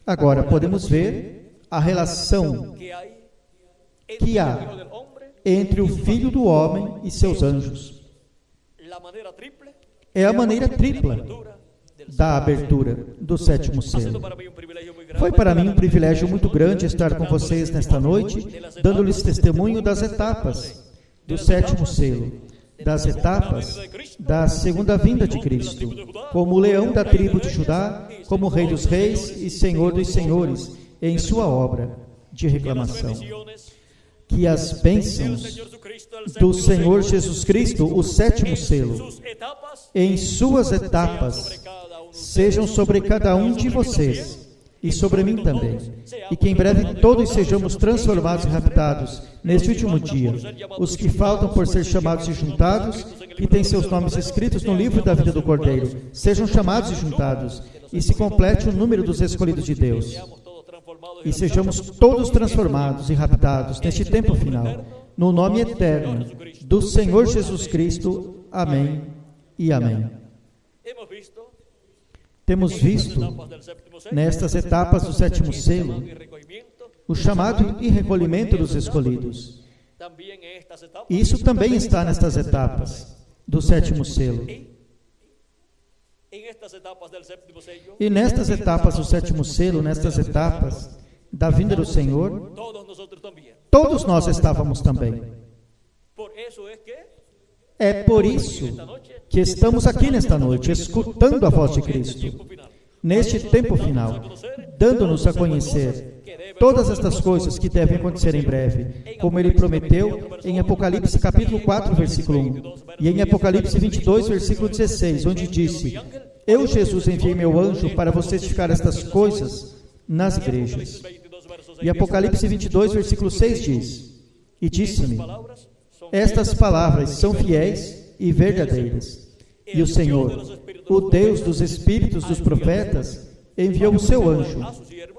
Agora, podemos ver a relação que há entre o Filho do Homem e seus anjos. É a maneira tripla da abertura do sétimo selo. Foi para mim um privilégio muito grande estar com vocês nesta noite, dando-lhes testemunho das etapas do sétimo selo, das etapas da segunda vinda de Cristo, como o leão da tribo de Judá, como Rei dos Reis e Senhor dos Senhores, em sua obra de reclamação. Que as bênçãos do Senhor Jesus Cristo, o sétimo selo, em suas etapas, sejam sobre cada um de vocês e sobre mim também, e que em breve todos sejamos transformados e raptados neste último dia, os que faltam por ser chamados e juntados, que têm seus nomes escritos no livro da vida do Cordeiro, sejam chamados e juntados, e se complete o número dos escolhidos de Deus, e sejamos todos transformados e raptados neste tempo final, no nome eterno do Senhor Jesus Cristo. Amém e amém. Temos visto, nestas etapas do sétimo selo, o chamado e recolhimento dos escolhidos. Isso também está nestas etapas do sétimo selo.
en estas etapas del séptimo sello,
E nestas etapas do sétimo selo, nestas etapas da vinda do Senhor,
todos nosotros también.
todos nós estávamos também.
Por eso es que
É por isso
esta noche,
que estamos aqui nesta noite, escutando a voz de Cristo,
tiempo final,
neste tempo final, dando-nos a conhecer todas estas coisas que devem acontecer em breve, como Ele prometeu em Apocalipse capítulo 4, versículo 1, e em Apocalipse 22, versículo 16, onde disse: Eu, Jesus, enviei meu anjo para vos testificar estas coisas nas igrejas.
22 versos
E Apocalipse 22, versículo 6 diz: E disse-me:
palabras son
Estas palavras são fiéis e verdadeiras. E o Senhor, o Deus dos espíritos dos profetas, enviou o seu anjo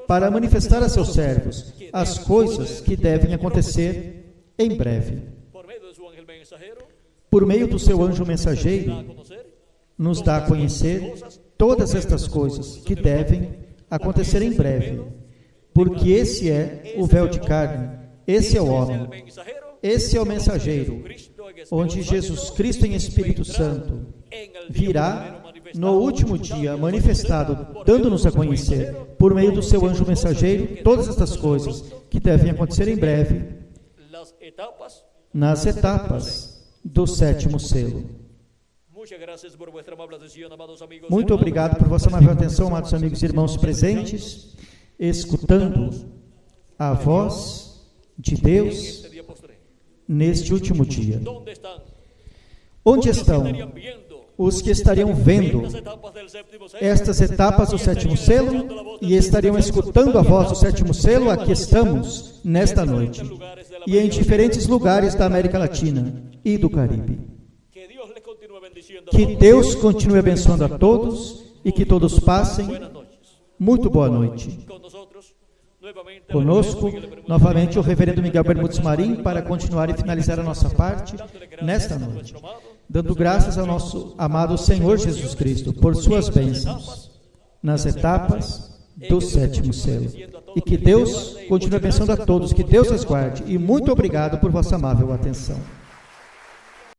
para manifestar a seus servos as coisas que devem acontecer em breve.
por medio de su ángel mensajero,
Por meio do seu anjo mensageiro,
a conocer
nos dá a conhecer todas estas coisas que devem acontecer em breve, porque esse é o véu de carne, esse é o homem,
mensajero,
esse é o mensageiro,
Cristo en Espíritu
onde Jesus Cristo em Espírito Santo virá no último dia manifestado, dando-nos a conhecer, por meio do seu anjo mensageiro, todas estas coisas que devem acontecer em breve,
las etapas.
nas etapas do sétimo selo.
Muchas gracias por vuestra amable atención, amados amigos.
Muito obrigado por vossa amável atenção, amados amigos e irmãos presentes, escutando a voz de Deus
Este día postrero.
neste último dia.
¿Dónde están?
Onde estão
Estarían viendo
os que estariam vendo
las etapas del séptimo sello.
estas etapas do sétimo selo e estariam escutando a voz do sétimo selo? Aqui estamos, nesta noite, e em diferentes lugares da América Latina e do Caribe.
Que Dios les continúe bendiciendo a
Que
todos.
Deus continue abençoando a todos e que todos passem
Buenas noches.
muito boa noite.
Con nosotros, nuevamente,
Conosco, novamente, o reverendo Miguel Bermudes Marim, para continuar e finalizar a nossa parte nesta noite, dando graças ao nosso amado Senhor Jesus Cristo por suas bênçãos nas etapas do sétimo selo. E que Deus continue abençoando a todos, que Deus os guarde, e muito obrigado por vossa amável atenção.